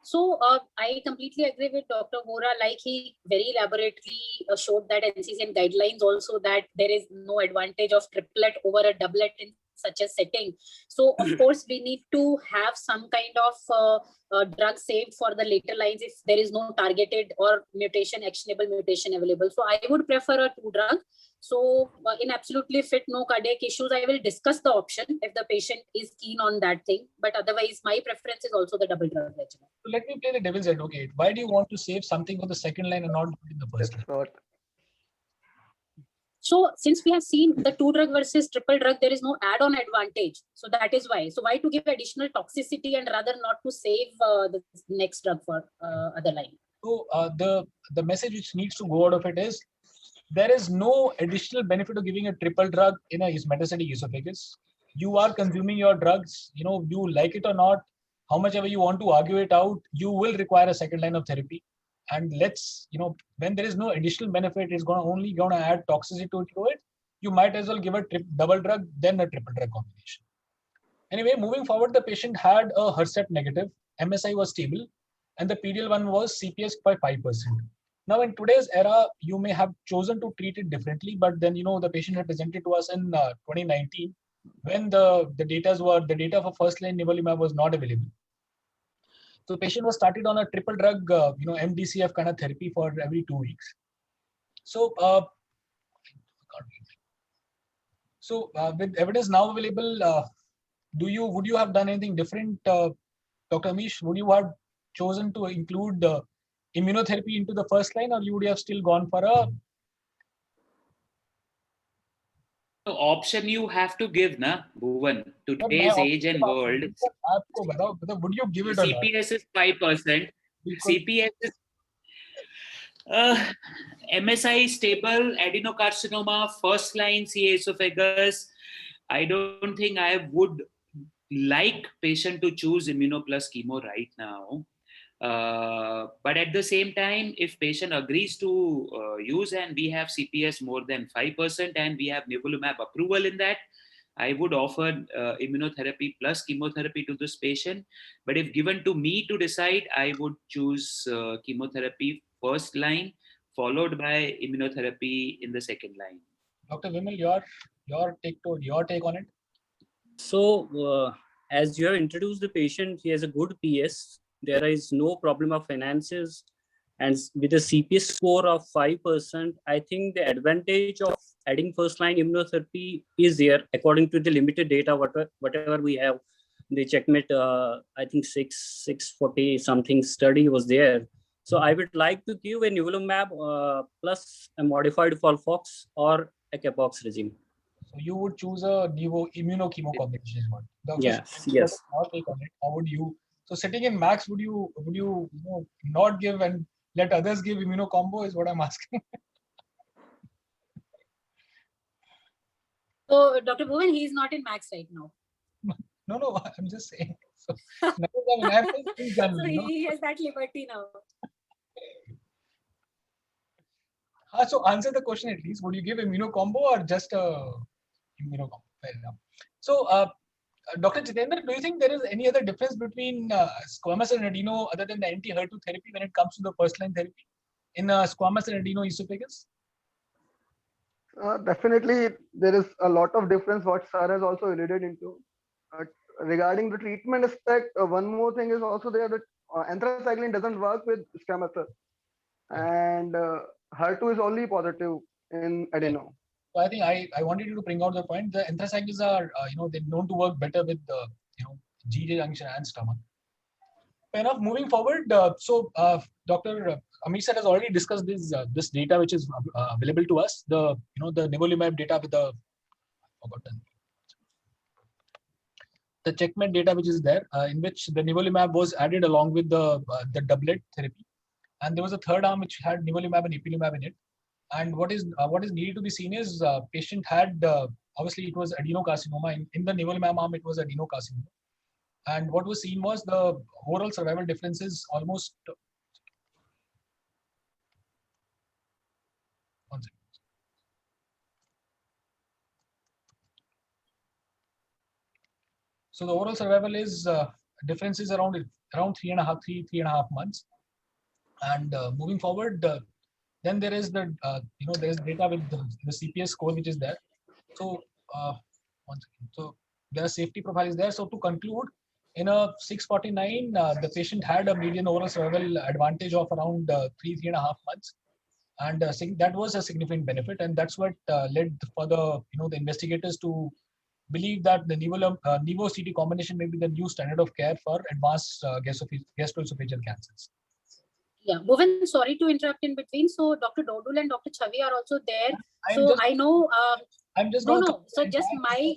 A: So I completely agree with Dr. Vora. Like, he very elaborately showed that NCCN guidelines also that there is no advantage of triplet over a doublet in such a setting. So of course, we need to have some kind of drug saved for the later lines if there is no targeted or actionable mutation available. So I would prefer a 2-drug. So in absolutely fit, no cardiac issues, I will discuss the option if the patient is keen on that thing. But otherwise, my preference is also the double drug regimen.
C: So let me play the devil's advocate. Why do you want to save something for the second line and not in the first line?
E: That's what.
A: So since we have seen the 2-drug versus triple drug, there is no add-on advantage. So that is why. So why to give additional toxicity and rather not to save the next drug for other line?
C: So the message which needs to go out of it is there is no additional benefit of giving a triple drug in a metastatic esophagus. You are consuming your drugs, you like it or not, how much ever you want to argue it out, you will require a second line of therapy. And when there is no additional benefit, it's only going to add toxicity to it. You might as well give a double drug, then a triple drug combination. Anyway, moving forward, the patient had a HERCEP negative, MSI was stable, and the PD-L1 was CPS by 5%. Now, in today's era, you may have chosen to treat it differently, but then, the patient had presented to us in 2019 when the data for first-line nivolumab was not available. So the patient was started on a triple drug, MDCF kind of therapy for every 2 weeks. So, with evidence now available, would you have done anything different, Dr. Amish? Would you have chosen to include immunotherapy into the first line, or you would have still gone for a?
B: The option you have to give, na, Bhuvan, today's age and world.
C: Would you give it or not?
B: CPS is 5%. CPS is MSI stable, adenocarcinoma, first line CA esophagus. I don't think I would like patient to choose immuno plus chemo right now. But at the same time, if patient agrees to use and we have CPS more than 5% and we have nivolumab approval in that, I would offer immunotherapy plus chemotherapy to this patient. But if given to me to decide, I would choose chemotherapy first line, followed by immunotherapy in the second line.
C: Dr. Vimal, your take on it?
F: So as you have introduced the patient, he has a good PS. There is no problem of finances. And with a CPS score of 5%, I think the advantage of adding first-line immunotherapy is there according to the limited data, whatever we have. The checkmate, I think 640 something study was there. So I would like to give a nivolumab plus a modified FOLFOX or a CAPOX regime.
C: So you would choose a immunochemo combination.
F: Yes.
C: How would you? So sitting in max, would you not give and let others give immunocombo is what I'm asking.
A: So Dr. Bhuvan, he is not in max right now.
C: No, I'm just saying. So,
A: So he has that liberty now.
C: So answer the question at least. Would you give immunocombo or just a immunocombo? Fair enough. So, Dr. Jitendra, do you think there is any other difference between squamous and adeno other than the anti-HER2 therapy when it comes to the first-line therapy in squamous and adeno esophagus?
E: Definitely, there is a lot of difference what Sir has also alluded into. Regarding the treatment aspect, one more thing is also there that anthracycline doesn't work with squamous cell, and HER2 is only positive in adeno.
C: So I think I wanted you to bring out the point. The anthracyclines are, they're known to work better with the, GJ junction and stomach. Fair enough. Moving forward, Dr. Amish sir has already discussed this data which is available to us. The nivolumab data with the checkmate data which is there, in which the nivolumab was added along with the doublet therapy, and there was a third arm which had nivolumab and ipilimumab in it. And what is needed to be seen is patient had obviously it was adenocarcinoma. In the nivolumab arm, it was adenocarcinoma. And what was seen was the overall survival difference is almost. One second. So the overall survival is difference is around 3.5 months. And moving forward. Then there is the there is data with the CPS score which is there. So one second. So their safety profile is there. So to conclude, in a 649, the patient had a median overall survival advantage of around 3.5 months, and that was a significant benefit, and that's what led for the the investigators to believe that the Nivo-CT combination may be the new standard of care for advanced gastroesophageal cancers.
A: Yeah, Bhuvan, sorry to interrupt in between. So Dr. Dodul and Dr. Chavi are also there. So I know.
C: I'm just
A: no. So just my.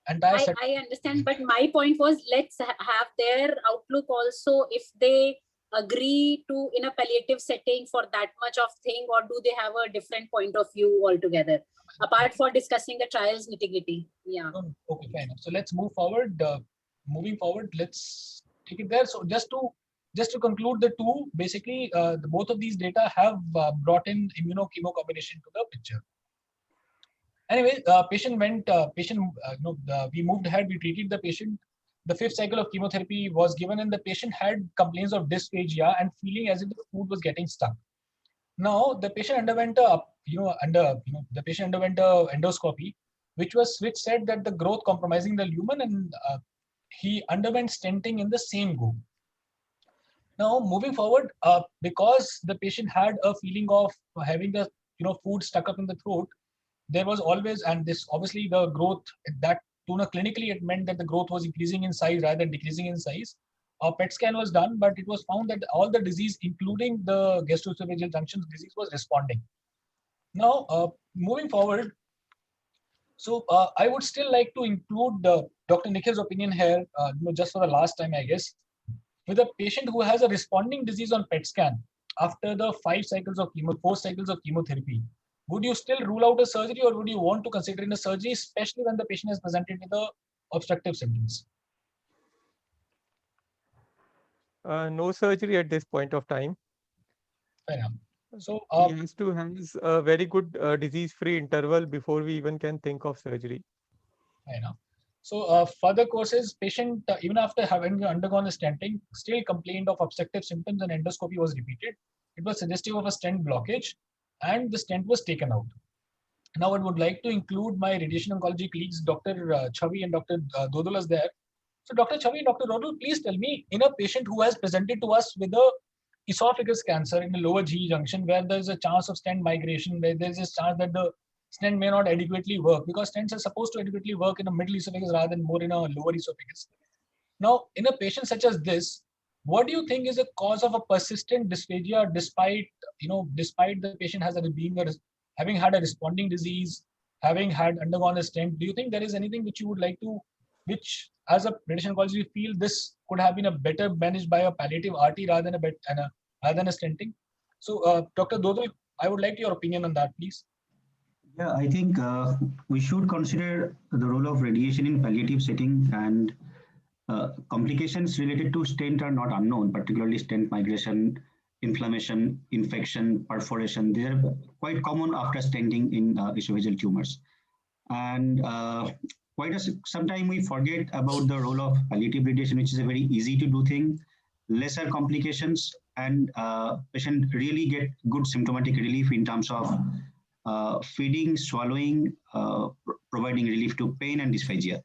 A: I understand, but my point was, let's have their outlook also, if they agree to in a palliative setting for that much of thing, or do they have a different point of view altogether, apart for discussing the trials nitty-gritty? Yeah.
C: Okay, fair enough. So let's move forward. Moving forward, let's take it there. So just to conclude the two, basically, both of these data have brought in immuno-chemo combination to the picture. Anyway, we moved ahead, we treated the patient. The 5th cycle of chemotherapy was given, and the patient had complaints of dysphagia and feeling as if the food was getting stuck. Now, the patient underwent endoscopy, which said that the growth compromising the lumen, and he underwent stenting in the same go. Now, moving forward, because the patient had a feeling of having the food stuck up in the throat, there was always, and this obviously the growth that clinically it meant that the growth was increasing in size rather than decreasing in size. A PET scan was done, but it was found that all the disease, including the gastroesophageal junctions disease, was responding. Now, moving forward, so I would still like to include Dr. Nikhil's opinion here, just for the last time, I guess, with a patient who has a responding disease on PET scan after the 4 cycles of chemotherapy. Would you still rule out a surgery, or would you want to consider in a surgery, especially when the patient has presented with the obstructive symptoms?
D: No surgery at this point of time.
C: Fair enough. So
D: he has to have a very good disease-free interval before we even can think of surgery.
C: Fair enough. So further courses, patient even after having undergone a stenting, still complained of obstructive symptoms, and endoscopy was repeated. It was suggestive of a stent blockage, and the stent was taken out. Now, I would like to include my radiation oncology colleagues, Dr. Chavi and Dr. Dodul is there. So, Dr. Chavi and Dr. Dodul, please tell me, in a patient who has presented to us with a esophagus cancer in the lower GE junction, where there is a chance of stent migration, where there is a chance that the stent may not adequately work, because stents are supposed to adequately work in a middle esophagus rather than more in a lower esophagus. Now, in a patient such as this, what do you think is the cause of a persistent dysphagia, despite the patient having had a responding disease, having had undergone a stent? Do you think there is anything which you would like to, which as a radiation oncologist you feel this could have been a better managed by a palliative RT rather than a stenting? So, Dr. Dodul, I would like your opinion on that, please.
G: Yeah, I think we should consider the role of radiation in palliative setting, and complications related to stent are not unknown, particularly stent migration, inflammation, infection, perforation. They are quite common after stenting in esophageal tumors. And sometimes we forget about the role of palliative radiation, which is a very easy to do thing, lesser complications, and patient really get good symptomatic relief in terms of feeding, swallowing, providing relief to pain and dysphagia.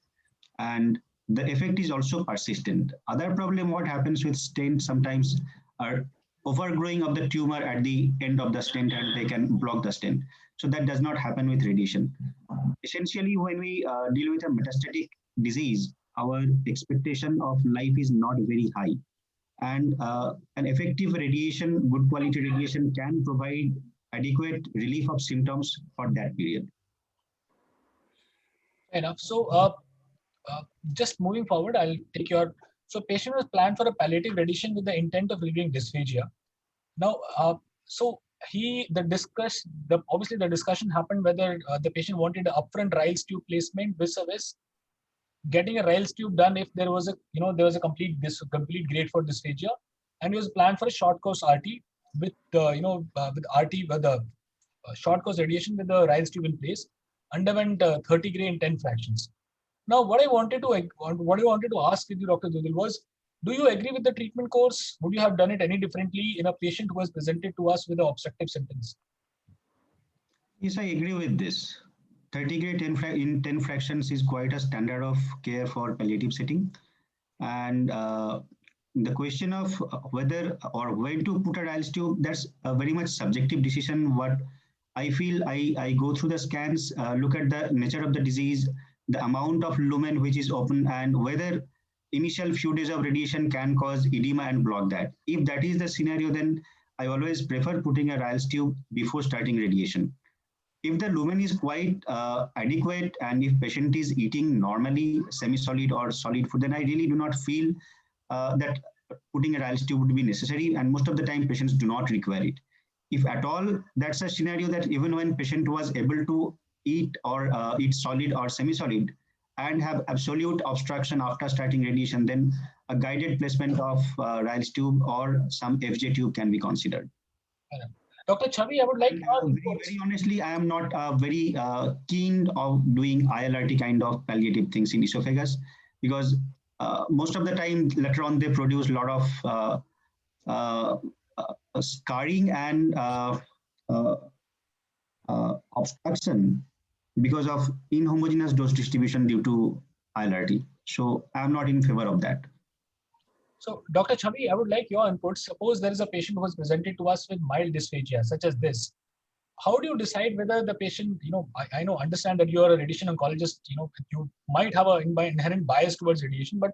G: And the effect is also persistent. Other problem, what happens with stent, sometimes are overgrowing of the tumor at the end of the stent, and they can block the stent. So that does not happen with radiation. Essentially, when we deal with a metastatic disease, our expectation of life is not very high. And an effective radiation, good quality radiation, can provide adequate relief of symptoms for that period.
C: Fair enough. So just moving forward, I'll take your. So patient was planned for a palliative radiation with the intent of relieving dysphagia. Now, obviously the discussion happened whether the patient wanted an upfront Ryle's tube placement vis-a-vis getting a Ryle's tube done if there was a complete grade for dysphagia, and it was planned for a short course RT with the short course radiation with the Ryle's tube in place, underwent 30 gray in 10 fractions. Now, what I wanted to ask with you, Dr. Dodul, was, do you agree with the treatment course? Would you have done it any differently in a patient who has presented to us with the obstructive symptoms?
G: Yes, I agree with this. 30 gray 10 fractions is quite a standard of care for palliative setting. And the question of whether or when to put a Ryle's tube, that's a very much subjective decision. What I feel, I go through the scans, look at the nature of the disease, the amount of lumen which is open, and whether initial few days of radiation can cause edema and block that. If that is the scenario, then I always prefer putting a Ryle's tube before starting radiation. If the lumen is quite adequate and if patient is eating normally semi-solid or solid food, then I really do not feel that putting a Ryle's tube would be necessary, and most of the time patients do not require it. If at all, that's a scenario that even when patient was able to eat or eat solid or semi-solid and have absolute obstruction after starting radiation, then a guided placement of Ryle's tube or some FJ tube can be considered.
C: Dr. Chavi, I would like
G: very honestly, I am not very keen of doing ILRT kind of palliative things in esophagus, because most of the time later on they produce a lot of scarring and obstruction because of inhomogeneous dose distribution due to ILRT. So I'm not in favor of that.
C: So, Dr. Chavi, I would like your input. Suppose there is a patient who was presented to us with mild dysphagia, such as this. How do you decide whether the patient, I understand that you are a radiation oncologist, you might have an inherent bias towards radiation, but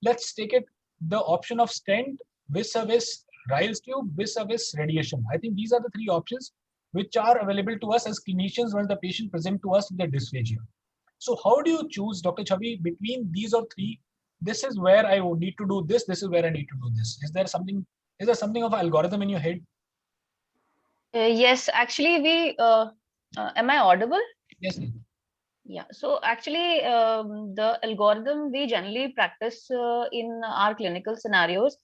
C: let's take it the option of stent vis-a-vis Ryle's tube vis-a-vis radiation. I think these are the three options which are available to us as clinicians when the patient presents to us with the dysphagia. So how do you choose, Dr. Chavi, between these or three? This is where I would need to do this. This is where I need to do this. Is there something of an algorithm in your head?
H: Yes, actually, am I audible?
C: Yes.
H: Yeah. So actually, the algorithm we generally practice in our clinical scenarios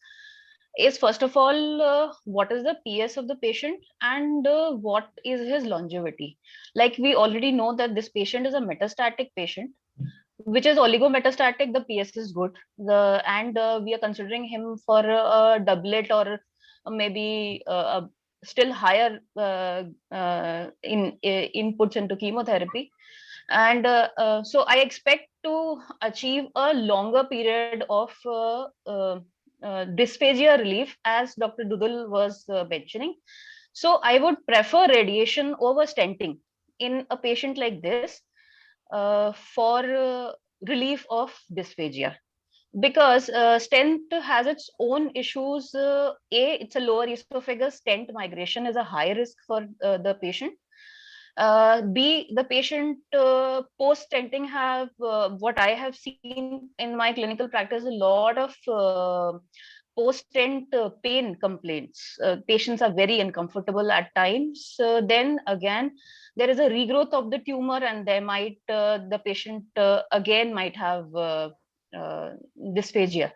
H: is, first of all, what is the PS of the patient and what is his longevity. Like we already know that this patient is a metastatic patient, which is oligometastatic. The PS is good. We are considering him for a doublet or maybe a still higher inputs into chemotherapy. And so I expect to achieve a longer period of dysphagia relief, as Dr. Dudul was mentioning. So I would prefer radiation over stenting in a patient like this for relief of dysphagia. Because stent has its own issues. It's a lower esophagus. Stent migration is a high risk for the patient. B, the patient post-stenting have, what I have seen in my clinical practice, a lot of post-stent pain complaints. Patients are very uncomfortable at times. Then again, there is a regrowth of the tumor, and there might the patient again might have dysphagia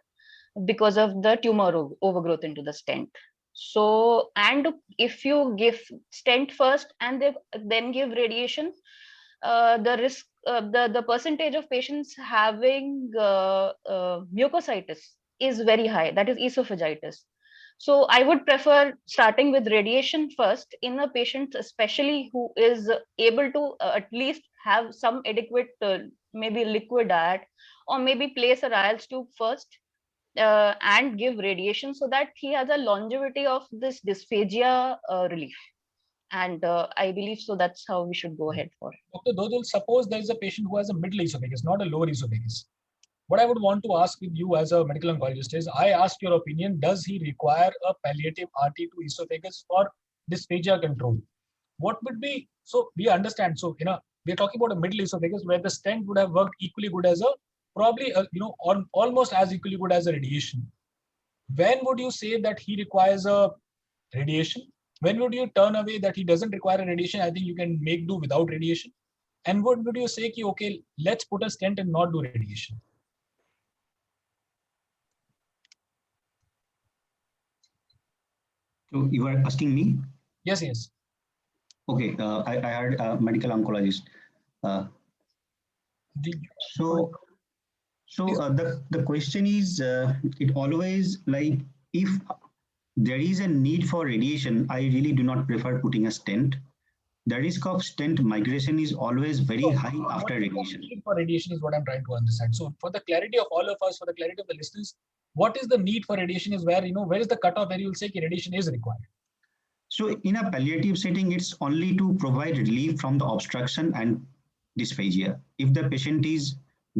H: because of the tumor overgrowth into the stent. So, and if you give stent first and then give radiation, the risk, the percentage of patients having mucositis is very high. That is esophagitis. So I would prefer starting with radiation first in a patient, especially who is able to at least have some adequate, maybe liquid diet, or maybe place a Ryle's tube first and give radiation, so that he has a longevity of this dysphagia relief. And I believe so that's how we should go ahead for.
C: Dr. Dodul, suppose there is a patient who has a middle esophagus, not a lower esophagus. What I would want to ask with you as a medical oncologist is, I ask your opinion, does he require a palliative RT to esophagus for dysphagia control? What would be, so we understand, so we're talking about a middle esophagus where the stent would have worked equally good as probably almost as equally good as a radiation. When would you say that he requires a radiation? When would you turn away that he doesn't require a radiation? I think you can make do without radiation. And what would you say, okay, let's put a stent and not do radiation?
G: So you are asking me?
C: Yes.
G: Okay, I heard medical oncologist. The question is, it always, like, if there is a need for radiation, I really do not prefer putting a stent. the risk of stent migration is always very high
C: What
G: after
C: is the
G: radiation.
C: need for radiation is what I'm trying to understand. So for the clarity of all of us, for the clarity of the listeners, what is the need for radiation is where, where is the cutoff where you will say radiation is required?
G: So in a palliative setting, it's only to provide relief from the obstruction and dysphagia. If the patient is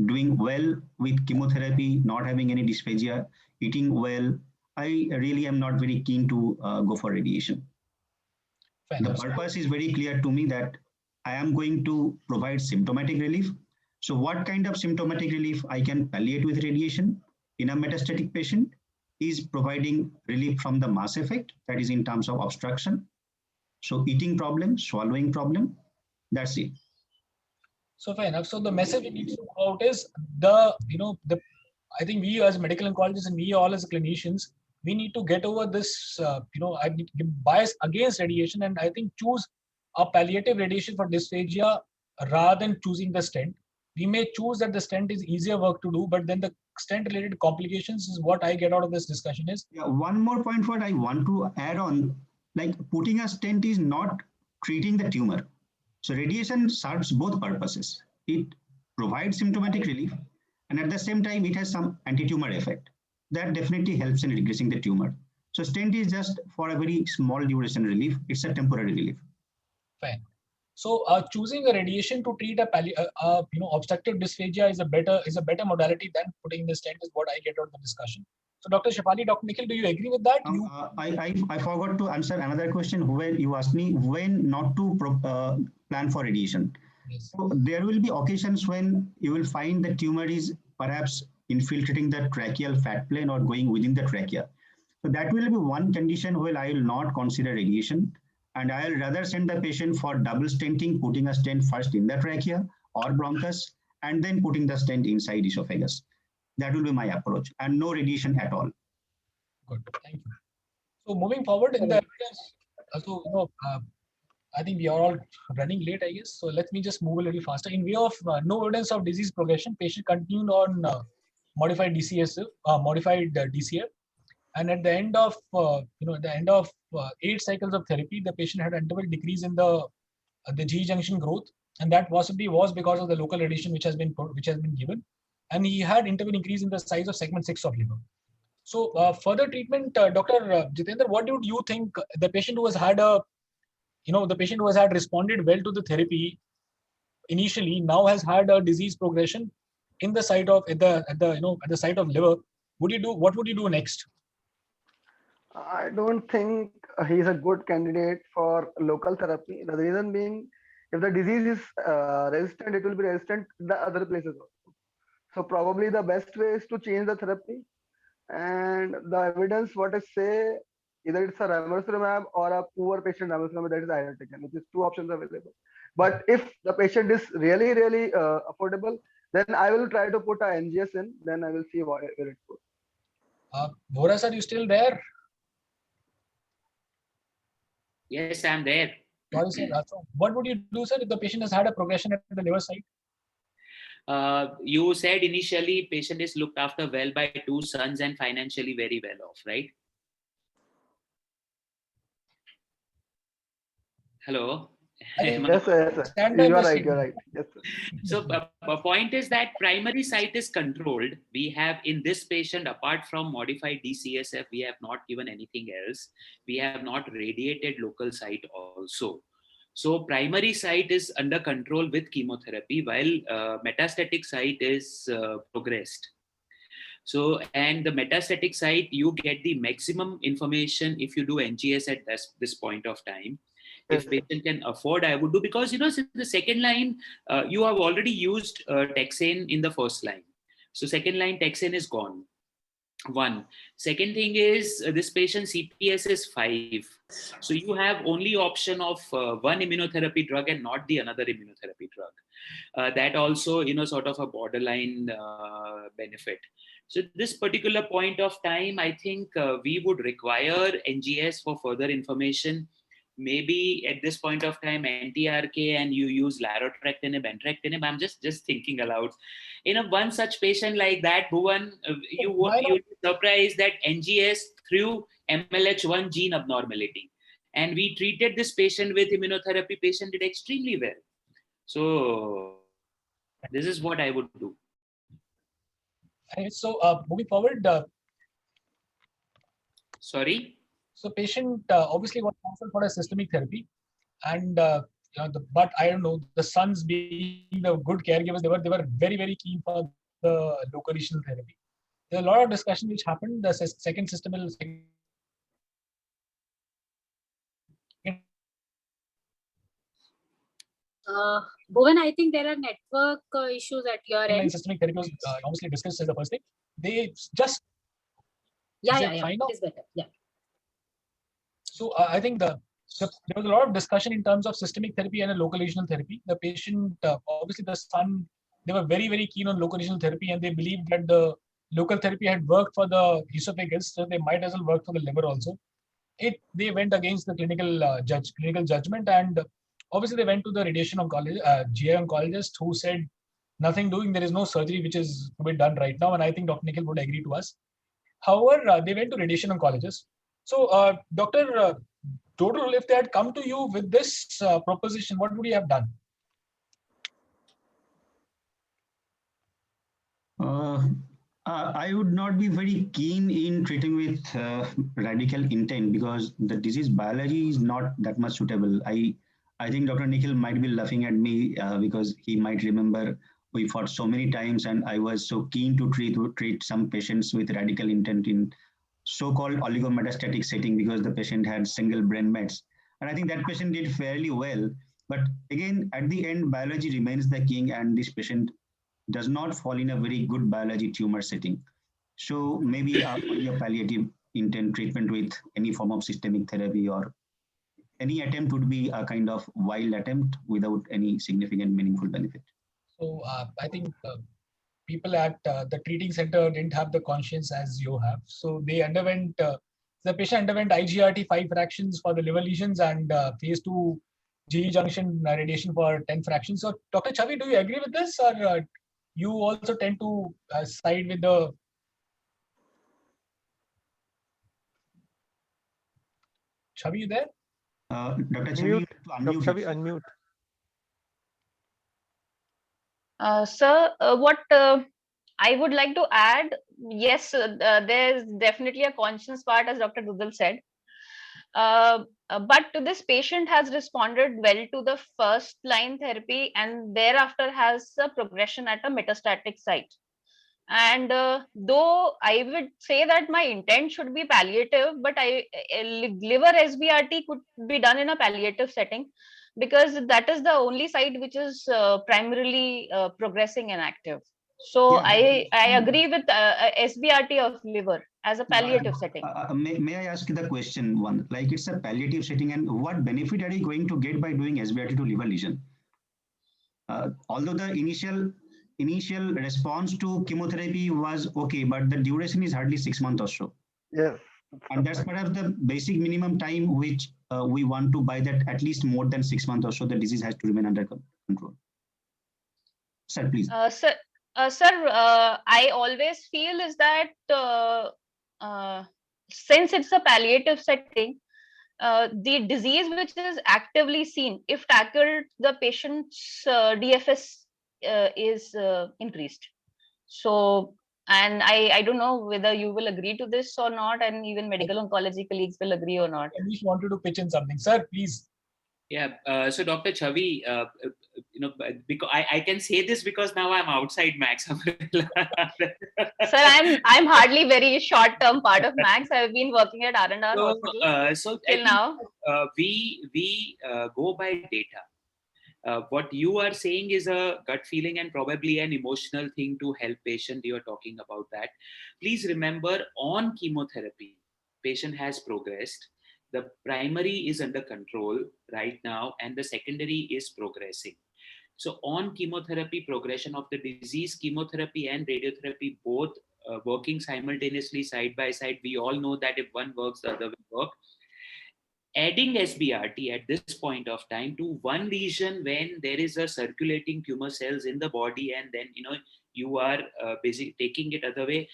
G: doing well with chemotherapy, not having any dysphagia, eating well, I really am not very keen to go for radiation. The purpose is very clear to me that I am going to provide symptomatic relief. So what kind of symptomatic relief I can palliate with radiation in a metastatic patient is providing relief from the mass effect, that is in terms of obstruction. So eating problem, swallowing problem, that's it.
C: So fair enough. So the message we need to go out is I think we as medical oncologists and we all as clinicians, we need to get over this, I need to bias against radiation, and I think choose a palliative radiation for dysphagia rather than choosing the stent. We may choose that the stent is easier work to do, but then the stent related complications is what I get out of this discussion is.
G: Yeah, one more point what I want to add on, like putting a stent is not treating the tumor. So radiation serves both purposes. It provides symptomatic relief, and at the same time, it has some anti-tumor effect. That definitely helps in regressing the tumor. So stent is just for a very small duration relief. It's a temporary relief.
C: Fine. So choosing a radiation to treat a obstructive dysphagia is a better modality than putting the stent is what I get out of the discussion. So Dr. Shefali, Dr. Nikhil, do you agree with that?
G: I forgot to answer another question where you asked me when not to plan for radiation.
C: Yes.
G: So there will be occasions when you will find the tumor is perhaps infiltrating the tracheal fat plane or going within the trachea. So that will be one condition where I will not consider radiation, and I'll rather send the patient for double stenting, putting a stent first in the trachea or bronchus, and then putting the stent inside esophagus. That will be my approach, and no radiation at all.
C: Good, thank you. So moving forward in the evidence, I think we are all running late, I guess. So let me just move a little faster. In view of no evidence of disease progression, patient continued on modified DCF, and at the end of 8 cycles of therapy, the patient had interval decrease in the G junction growth, and that possibly was because of the local radiation which has been given, and he had interval increase in the size of segment 6 of liver. So further treatment, Dr. Jitendra, what do you think the patient who has had responded well to the therapy initially now has had a disease progression in the site of at the site of liver? What would you do next?
E: I don't think he's a good candidate for local therapy. The reason being, if the disease is resistant, it will be resistant in the other places also. So probably the best way is to change the therapy. And the evidence, what I say, either it's a ramucirumab or a poor patient ramucirumab that is irinotecan, which is 2 options available. But if the patient is really affordable, then I will try to put a NGS in. Then I will see where it goes.
C: Vora sir, you still there?
B: Yes, I'm there.
C: Sorry, sir. So what would you do, sir, if the patient has had a progression at the liver site?
B: You said initially patient is looked after well by 2 sons and financially very well off, right? Hello.
E: Yes, sir. You are right. You're right. Yes, sir.
B: So the point is that primary site is controlled. We have in this patient, apart from modified DCSF, we have not given anything else. We have not radiated local site also. So primary site is under control with chemotherapy, while metastatic site is progressed. So, and the metastatic site, you get the maximum information if you do NGS at this point of time. If patient can afford, I would do, because since the second line, you have already used taxane in the first line. So second line taxane is gone. One. Second thing is this patient CPS is 5. So you have only option of one immunotherapy drug and not the another immunotherapy drug. That also, sort of a borderline benefit. So this particular point of time, I think we would require NGS for further information. Maybe at this point of time, NTRK and you use larotrectinib, entrectinib. I'm just thinking aloud. One such patient like that, Bhuvan, you would be surprised that NGS through MLH1 gene abnormality. And we treated this patient with immunotherapy. Patient did extremely well. So this is what I would do.
C: So moving forward,
B: Sorry?
C: so patient obviously was transferred for a systemic therapy, and but I don't know, the sons being the good caregivers, they were very, very keen for the local regional therapy. There's a lot of discussion which happened. The second system will.
A: Bhuvan, I think there are network issues at your end.
C: Systemic therapy was obviously discussed as the first thing. They just
A: Yeah,
C: is
A: yeah,
C: it
A: yeah.
C: fine now?
A: It is better. Yeah.
C: So I think there was a lot of discussion in terms of systemic therapy and a local regional therapy. The patient, obviously the son, they were very, very keen on local regional therapy, and they believed that the local therapy had worked for the esophagus, so they might as well work for the liver also. They went against the clinical judgment, and obviously they went to the radiation oncologist, GI oncologist, who said nothing doing. There is no surgery which is to be done right now, and I think Dr. Nikhil would agree to us. However, they went to radiation oncologist. So, Dr. Dodal, if they had come to you with this proposition, what would you have done?
G: I would not be very keen in treating with radical intent because the disease biology is not that much suitable. I think Dr. Nikhil might be laughing at me because he might remember we fought so many times and I was so keen to treat some patients with radical intent in so-called oligometastatic setting because the patient had single brain mets. And I think that patient did fairly well. But again, at the end, biology remains the king and this patient does not fall in a very good biology tumor setting. So maybe only a palliative intent treatment with any form of systemic therapy or any attempt would be a kind of wild attempt without any significant meaningful benefit.
C: So I think people at the treating center didn't have the conscience as you have. So they underwent, the patient underwent IGRT 5 fractions for the liver lesions and phase 2 GE junction radiation for 10 fractions. So Dr. Chavi, do you agree with this, or you also tend to side with the Chavi, you there?
G: Dr. Chavi,
D: Chavi, unmute.
H: Sir, what I would like to add, yes, there's definitely a conscience part, as Dr. Dudal said. But this patient has responded well to the first line therapy and thereafter has a progression at a metastatic site. And though I would say that my intent should be palliative, but liver SBRT could be done in a palliative setting because that is the only site which is primarily progressing and active. So
G: yeah,
H: I agree with SBRT of liver as a palliative setting.
G: May I ask the question one? Like it's a palliative setting, and what benefit are you going to get by doing SBRT to liver lesion? Although the initial response to chemotherapy was okay, but the duration is hardly 6 months or so.
E: Yes.
G: And that's perhaps the basic minimum time which we want to buy that at least more than 6 months or so, the disease has to remain under control. Sir, please.
H: Sir, I always feel is that since it's a palliative setting, the disease which is actively seen, if tackled, the patient's DFS is increased. So, and I don't know whether you will agree to this or not, and even medical oncology colleagues will agree or not.
C: I just wanted to pitch in something, sir. Please.
B: Yeah. So Dr. Chavi, because I can say this because now I'm outside Max.
H: Sir, I'm hardly very short-term part of Max. I've been working at R&R hospital till now.
B: We go by data. What you are saying is a gut feeling and probably an emotional thing to help patient. You are talking about that. Please remember, on chemotherapy, patient has progressed. The primary is under control right now, and the secondary is progressing. So on chemotherapy, progression of the disease, chemotherapy and radiotherapy both working simultaneously side by side. We all know that if one works, the other will work. Adding SBRT at this point of time to one lesion when there is a circulating tumor cells in the body, and then you are basically taking it other way.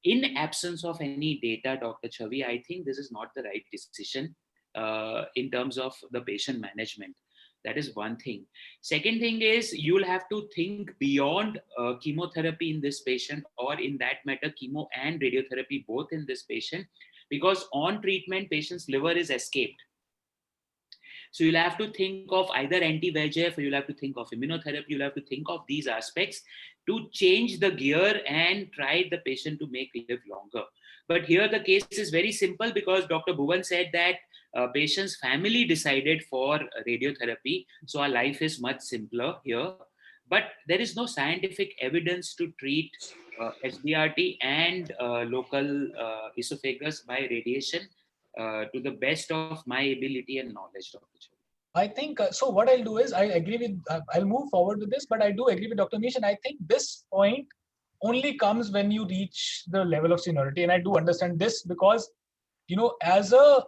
B: In absence of any data, Dr. Chavi, I think this is not the right decision. in terms of the patient management. That is one thing. Second thing is you'll have to think beyond chemotherapy in this patient, or in that matter, chemo and radiotherapy both in this patient, because on treatment, patient's liver is escaped. So you'll have to think of either anti-VEGF, or you'll have to think of immunotherapy. You'll have to think of these aspects to change the gear and try the patient to make live longer. But here the case is very simple, because Dr. Bhuvan said that patient's family decided for radiotherapy. So our life is much simpler here. But there is no scientific evidence to treat SBRT and local esophagus by radiation to the best of my ability and knowledge, Dr. Chavi.
C: I think so. What I'll do is I agree with. I'll move forward with this, but I do agree with Dr. Amish, and I think this point only comes when you reach the level of seniority. And I do understand this because, as a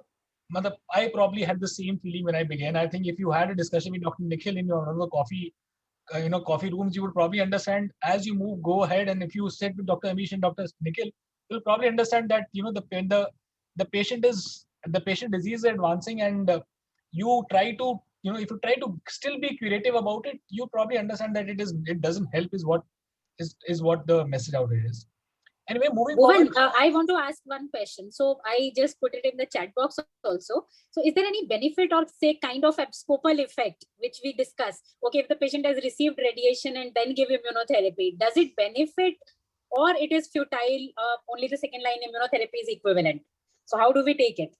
C: mother, I probably had the same feeling when I began. I think if you had a discussion with Dr. Nikhil in one of the coffee rooms, you would probably understand as you go ahead. And if you sit with Dr. Amish and Dr. Nikhil, you'll probably understand that the patient disease is advancing, and you try to if you try to still be curative about it, you probably understand that it doesn't help is what the message out here is. Anyway, moving forward.
A: I want to ask one question. So I just put it in the chat box also. So is there any benefit or say kind of abscopal effect which we discussed? Okay, if the patient has received radiation and then give immunotherapy, does it benefit or it is futile? Only the second line immunotherapy is equivalent. So how do we take it?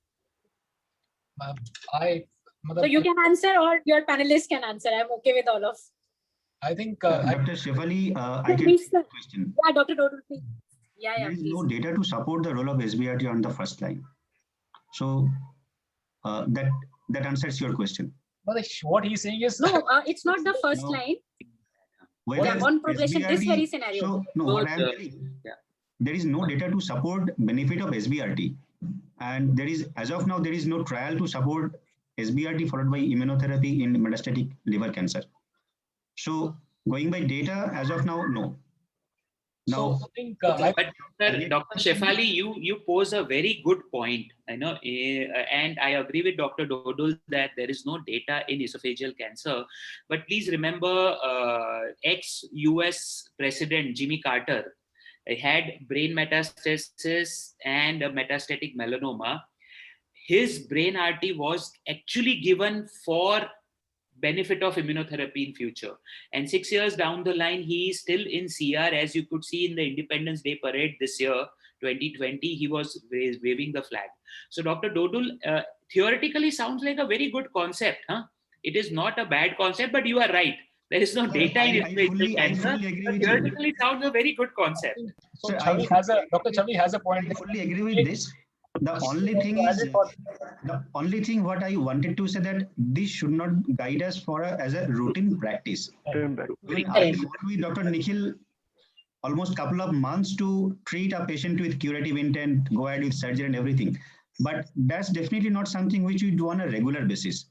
A: So you can answer or your panelists can answer. I'm okay with all of.
C: I think
G: Dr. Shefali, I can ask a question.
A: Yeah, Dr. Dodul, please. Yeah,
G: there is
A: please.
G: no data to support the role of SBRT on the first line. So that answers your question.
C: What he's saying is
A: no, it's not the first line. Yeah, on progression,
G: SBRT,
A: this very scenario.
G: So no, what I'm telling, there is no data to support benefit of SBRT, and there is, as of now, there is no trial to support SBRT followed by immunotherapy in metastatic liver cancer. So going by data, as of now, no. Now,
C: so I think,
B: but Dr. Shefali, you pose a very good point, and I agree with Dr. Dodul that there is no data in esophageal cancer. But please remember, ex-US President Jimmy Carter had brain metastasis and a metastatic melanoma. His brain RT was actually given for benefit of immunotherapy in future, and 6 years down the line he is still in CR, as you could see in the Independence Day parade this year 2020. He was waving the flag. So Dr. Dodul, theoretically sounds like a very good concept, huh? It is not a bad concept, but you are right, there is no data in esophageal cancer. Theoretically sounds a very good concept.
C: So Dr. Chavi has a point.
G: I fully agree with this. The only thing what I wanted to say that this should not guide us as a routine practice. I worked with Dr. Nikhil almost couple of months to treat a patient with curative intent, go ahead with surgery and everything. But that's definitely not something which we do on a regular basis.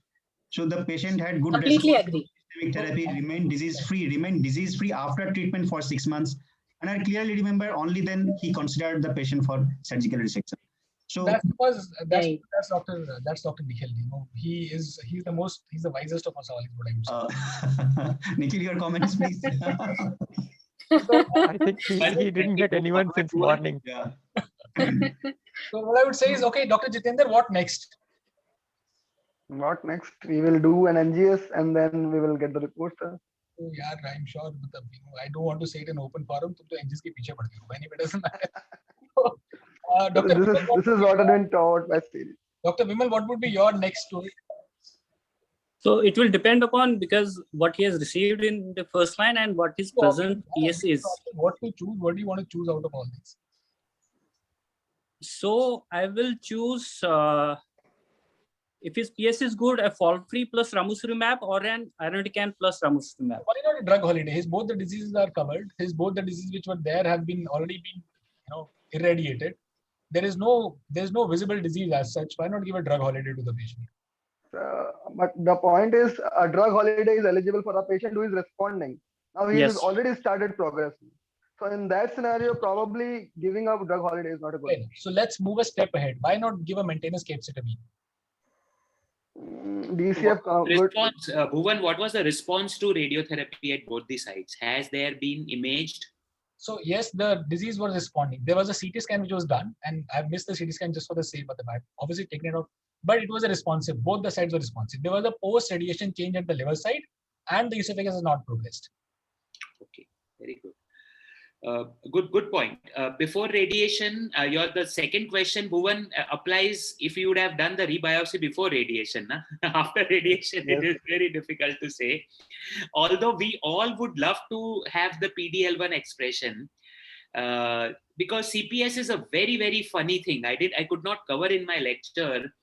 G: So the patient had good
A: systemic
G: therapy, remained disease-free after treatment for 6 months. And I clearly remember only then he considered the patient for surgical resection. So
C: that's Dr. Nikhil. He's the wisest of us all, is what I would say.
G: Nikhil, your comments, please.
D: I think he didn't get anyone since morning.
G: Yeah.
C: So what I would say is, okay, Dr. Jitendra, what next?
E: What next? We will do an NGS and then we will get the reports.
C: Oh, yeah, I'm sure. I don't want to say it in open forum. तो NGS के पीछे पड़ गए. Anyway, it doesn't matter.
E: This is what I've been taught by series.
C: Dr. Vimal, what would be your next story?
F: So it will depend upon, because what he has received in the first line and what his present PS is.
C: What to choose? What do you want to choose out of all this?
F: So I will choose, if his PS is good, a fall-free plus ramucirumab or an irinotecan plus ramucirumab.
C: Why not a drug holiday? Both the diseases are covered. Both the diseases which were there have already been irradiated. There's no visible disease as such. Why not give a drug holiday to the patient?
E: But the point is, a drug holiday is eligible for a patient who is responding. Now he has already started progressing. So in that scenario, probably giving up drug holiday is not a good thing.
C: So let's move a step ahead. Why not give a maintenance capecitabine?
E: DCF, good.
B: Response, Bhuvan, what was the response to radiotherapy at both the sites? Has there been imaged?
C: So yes, the disease was responding. There was a CT scan which was done, and I missed the CT scan just for the sake of the I've obviously taken it out. But it was a responsive. Both the sides were responsive. There was a post-radiation change at the liver side, and the esophagus has not progressed.
B: Okay, very good. Good point. Before radiation, the second question, Bhuvan, applies if you would have done the rebiopsy before radiation. Na? After radiation,
E: Yes.
B: it is very difficult to say. Although we all would love to have the PD-L1 expression, because CPS is a very, very funny thing. I could not cover in my lecture,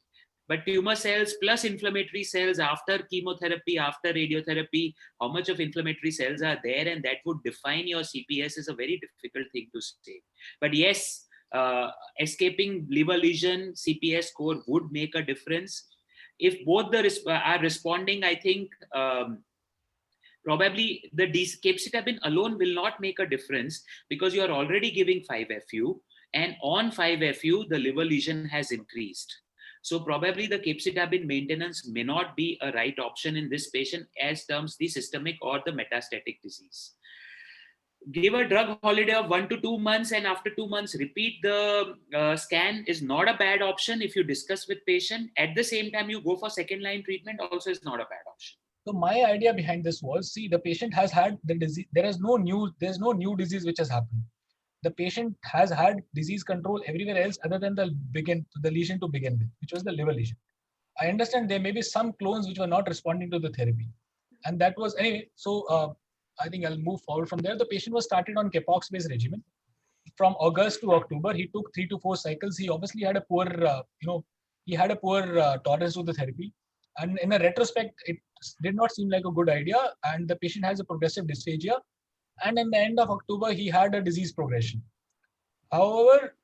B: but tumor cells plus inflammatory cells after chemotherapy, after radiotherapy, how much of inflammatory cells are there, and that would define your CPS is a very difficult thing to say. But yes, escaping liver lesion, CPS score would make a difference. If both are responding, I think probably the capecitabine alone will not make a difference because you are already giving 5-FU, and on 5-FU, the liver lesion has increased. So probably the capecitabine maintenance may not be a right option in this patient as terms the systemic or the metastatic disease. Give a drug holiday of 1 to 2 months, and after 2 months, repeat the scan is not a bad option if you discuss with patient. At the same time, you go for second line treatment also is not a bad option.
C: So my idea behind this was, see, the patient has had the disease. There's no new disease which has happened. The patient has had disease control everywhere else other than the lesion to begin with, which was the liver lesion. I understand there may be some clones which were not responding to the therapy. And that was, anyway, so I think I'll move forward from there. The patient was started on Capox-based regimen. From August to October, he took 3 to 4 cycles. He obviously had a poor, tolerance to the therapy. And in a retrospect, it did not seem like a good idea. And the patient has a progressive dysphagia. And in the end of October, he had a disease progression. However,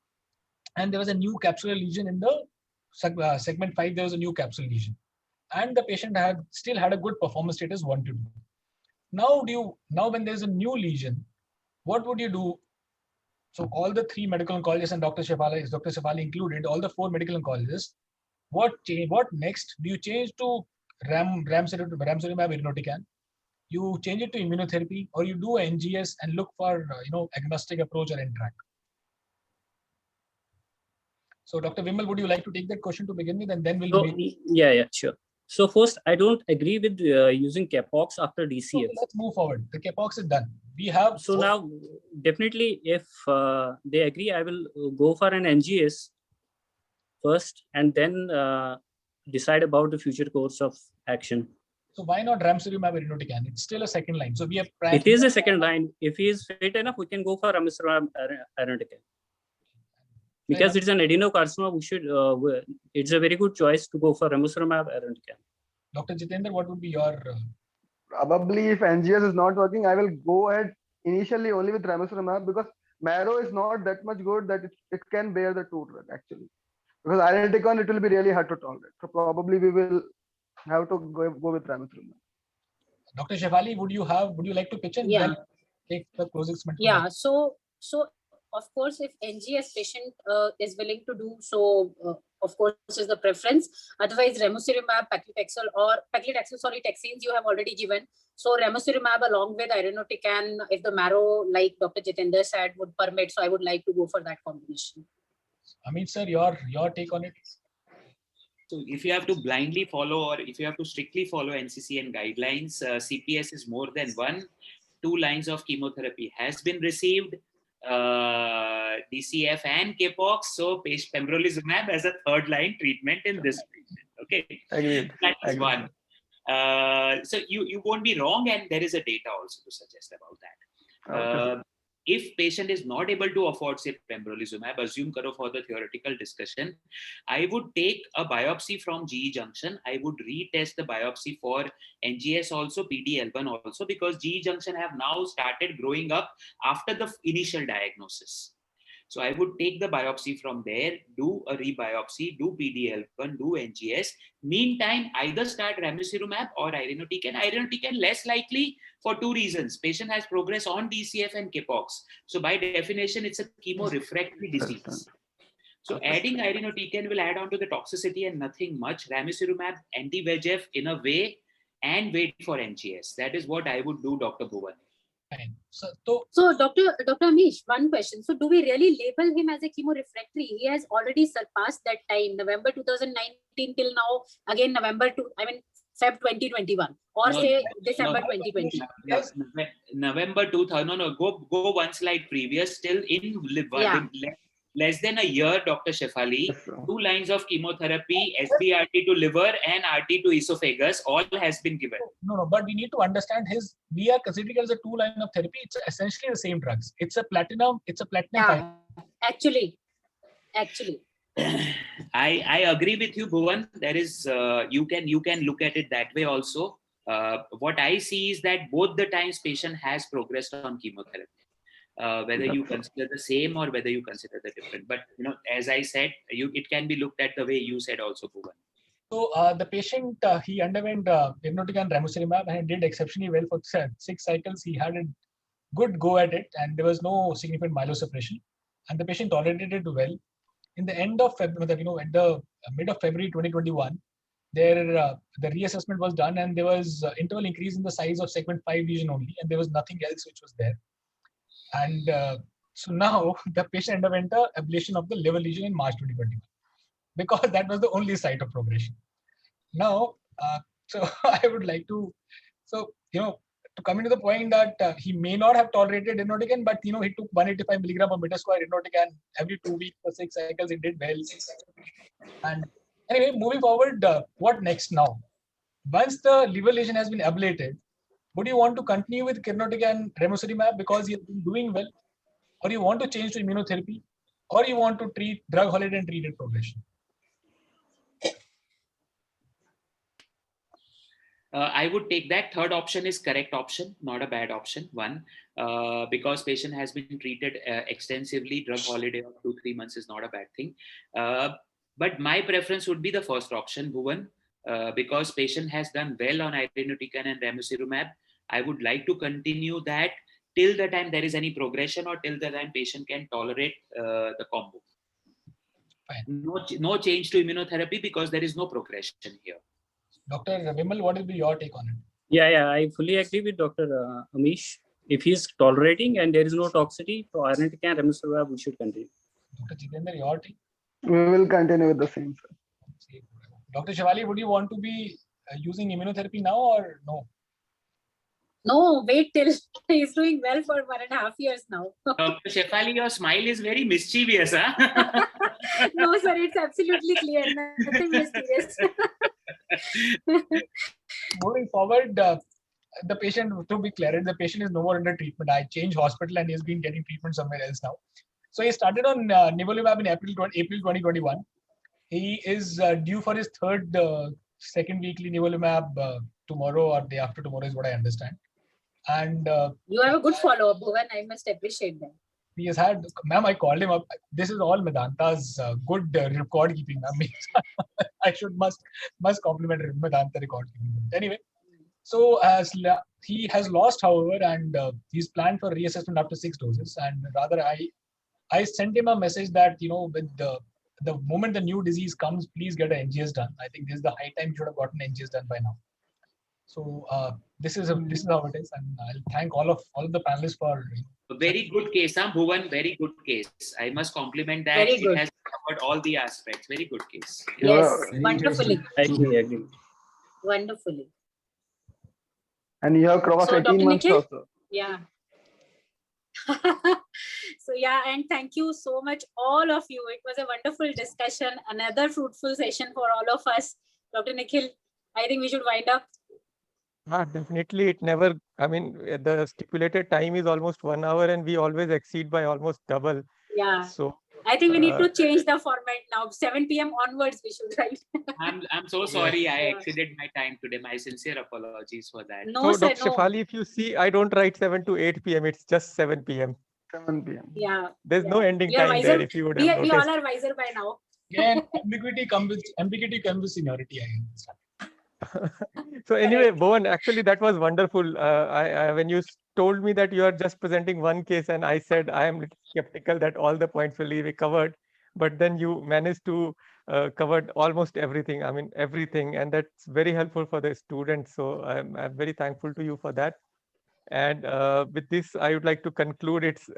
C: and there was a new capsular lesion in the segment 5, there was a new capsular lesion. And the patient still had a good performance status 1 to 2. Now when there's a new lesion, what would you do? So all the 3 medical oncologists and Dr. Shefali included, all the 4 medical oncologists, what next? Do you change to ramucirumab irinotecan? You change it to immunotherapy, or you do NGS and look for agnostic approach or NTRK? So Dr. Vimal, would you like to take that question to begin with, and then we'll
F: yeah, sure. So first, I don't agree with using Capox after DCF.
C: Okay, let's move forward. The Capox is done. We have
F: now definitely if they agree, I will go for an NGS first and then decide about the future course of action.
C: So why not ramucirumab irinotecan? It's still a second line. So we have.
F: It is a second line. If he is fit enough, we can go for ramucirumab irinotecan. Because it's an adenocarcinoma, we should. It's a very good choice to go for ramucirumab irinotecan.
C: Dr. Jitendra, what would be your?
E: Probably if NGS is not working, I will go ahead initially only with ramucirumab because marrow is not that much good that it can bear the 2 drug actually. Because irinotecan, it will be really hard to tolerate. So probably we will have to go with ramucirumab.
C: Dr. Shefali, would you like to pitch in?
A: Yeah.
C: Take the closing statement.
A: Yeah. So of course, if NGS patient is willing to do so, of course, is the preference. Otherwise, ramucirumab, paclitaxel, you have already given. So ramucirumab along with irinotecan, if the marrow, like Dr. Jitendra said, would permit. So I would like to go for that combination.
C: Amit sir, your take on it?
B: So if you have to blindly follow or if you have to strictly follow NCCN guidelines, CPS is more than 1. 2 lines of chemotherapy has been received, DCF and Capox. So pembrolizumab as a 3rd line treatment in this treatment. Okay,
E: Agreed.
B: That is 1. So you won't be wrong, and there is a data also to suggest about that.
E: Okay.
B: If patient is not able to afford, say, pembrolizumab, assume karo for the theoretical discussion, I would take a biopsy from GE junction. I would retest the biopsy for NGS also, PD-L1 also, because GE junction have now started growing up after the initial diagnosis. So I would take the biopsy from there, do a rebiopsy, do PD-L1, do NGS. Meantime, either start ramucirumab or irinotecan. Irinotecan less likely for 2 reasons. Patient has progressed on DCF and Capox. So by definition, it's a chemo-refractory disease. So adding irinotecan will add on to the toxicity and nothing much. Ramucirumab, anti-VEGF in a way, and wait for NGS. That is what I would do, Dr. Bhuvan.
C: Fine. So,
A: So, Dr. Amish, one question. So, do we really label him as a chemorefractory? He has already surpassed that time, November 2019 till now, again, Feb 2021, or
B: No,
A: say
B: no,
A: December
B: no.
A: 2020.
C: Yes.
B: November 2000. No, go one slide previous. Still in
A: Yeah.
B: less than a year, Dr. Shefali.
E: Yes, sir.
B: 2 lines of chemotherapy, SBRT to liver and RT to esophagus, all has been given.
C: No, but we need to understand we are considering it as a 2-line of therapy. It's essentially the same drugs. It's a platinum
A: Yeah, actually.
B: I agree with you, Bhuvan. There is you can look at it that way also. What I see is that both the times patient has progressed on chemotherapy. Whether you consider the same or whether you consider the different. But as I said, it can be looked at the way you said also, Bhuvan.
C: So the patient, he underwent irinotecan ramucirumab and did exceptionally well for 6 cycles. He had a good go at it, and there was no significant myelosuppression, and the patient tolerated it well. In the end of February, at the mid of February 2021, the reassessment was done, and there was interval increase in the size of segment 5 lesion only, and there was nothing else which was there. And so now the patient underwent an ablation of the liver lesion in March 2021 because that was the only site of progression. Now, so I would like to, to come into the point that he may not have tolerated irinotecan, but he took 185 milligram of meter square irinotecan every 2 weeks for 6 cycles. It did well. And anyway, moving forward, what next now? Once the liver lesion has been ablated, would you want to continue with irinotecan ramucirumab because he has been doing well, or you want to change to immunotherapy, or you want to treat drug holiday and treated progression?
B: I would take that. Third option is correct option, not a bad option. One, because patient has been treated extensively, drug holiday of 2-3 months is not a bad thing. But my preference would be the first option, Bhuvan, because patient has done well on irinotecan and ramucirumab. I would like to continue that till the time there is any progression or till the time patient can tolerate the combo.
C: Fine.
B: No change to immunotherapy because there is no progression here.
C: Dr. Vimal, what will be your take on it?
F: Yeah, I fully agree with Dr. Amish. If he's tolerating and there is no toxicity, so irinotecan and ramucirumab we should continue.
C: Dr. Jitendra, your take?
E: We will continue with the same, sir.
C: Dr. Shefali, would you want to be using immunotherapy now or no?
A: No, wait till he's doing well for 1.5 years now.
B: Dr. Shefali, your smile is very mischievous, huh?
A: No, sir, it's absolutely clear. Nothing mysterious.
C: Moving forward, the patient, to be clear, the patient is no more under treatment. I changed hospital and he's been getting treatment somewhere else now. So he started on nivolumab in April 2021. He is due for his third second weekly nivolumab tomorrow or day after tomorrow is what I understand. And
A: you have a good follow-up, Bhuvan. I must appreciate that.
C: He has had, ma'am, I called him up. This is all Medanta's good record keeping. I must compliment Medanta record keeping. Anyway, so he has lost, however, and he's planned for reassessment after 6 doses. And rather, I sent him a message that with the moment the new disease comes, please get an NGS done. I think this is the high time you should have gotten NGS done by now. So this is how it is, and I'll thank all of the panelists for.
B: Very good case, huh, Bhuvan? Very good case. I must compliment that.
A: Very good.
B: It has covered all the aspects. Very good case.
A: Yes,
E: Yeah.
A: wonderfully.
F: I agree.
A: Wonderfully.
E: And you have crossed
A: So,
E: 18
A: Dr.
E: months
A: Nikhil?
E: also.
A: Yeah. So yeah, and thank you so much, all of you. It was a wonderful discussion, another fruitful session for all of us. Dr. Nikhil, I think we should wind up.
D: Definitely, the stipulated time is almost 1 hour and we always exceed by almost double.
A: Yeah.
D: So
A: I think we need to change the format now. 7 p.m. onwards, we should write.
B: I'm so sorry I exceeded my time today. My sincere apologies for that.
A: No,
D: so
A: sir,
D: Dr.
A: no.
D: Shefali, if you see, I don't write 7 to 8 p.m. It's just 7 p.m.
E: 7 p.m.
A: Yeah.
D: There's no ending
A: You're
D: time
A: wiser.
D: there if you would have
A: We
D: noticed.
A: all are wiser by now.
C: Again, ambiguity comes with seniority. I understand.
D: So anyway, Bhuvan, actually that was wonderful. When you told me that you are just presenting one case and I said I am skeptical that all the points will be covered, but then you managed to cover almost everything. I mean, everything, and that's very helpful for the students. So I'm very thankful to you for that. And with this, I would like to conclude. It's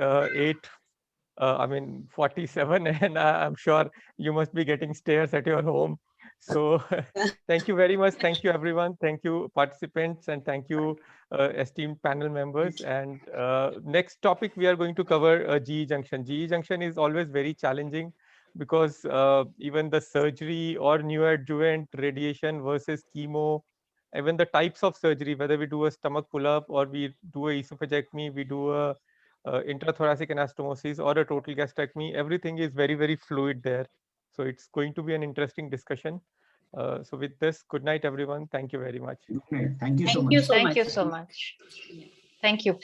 D: 47, and I'm sure you must be getting stares at your home. So thank you very much. Thank you, everyone. Thank you, participants, and thank you, esteemed panel members. And next topic, we are going to cover GE junction. GE junction is always very challenging because even the surgery or neoadjuvant radiation versus chemo, even the types of surgery, whether we do a stomach pull-up or we do a esophagectomy, we do a intrathoracic anastomosis or a total gastrectomy, everything is very, very fluid there. So it's going to be an interesting discussion. So with this, good night, everyone. Thank you very much.
G: Okay, thank you so
A: Thank
G: much.
A: you so
H: Thank
A: much.
H: you so much. Thank you.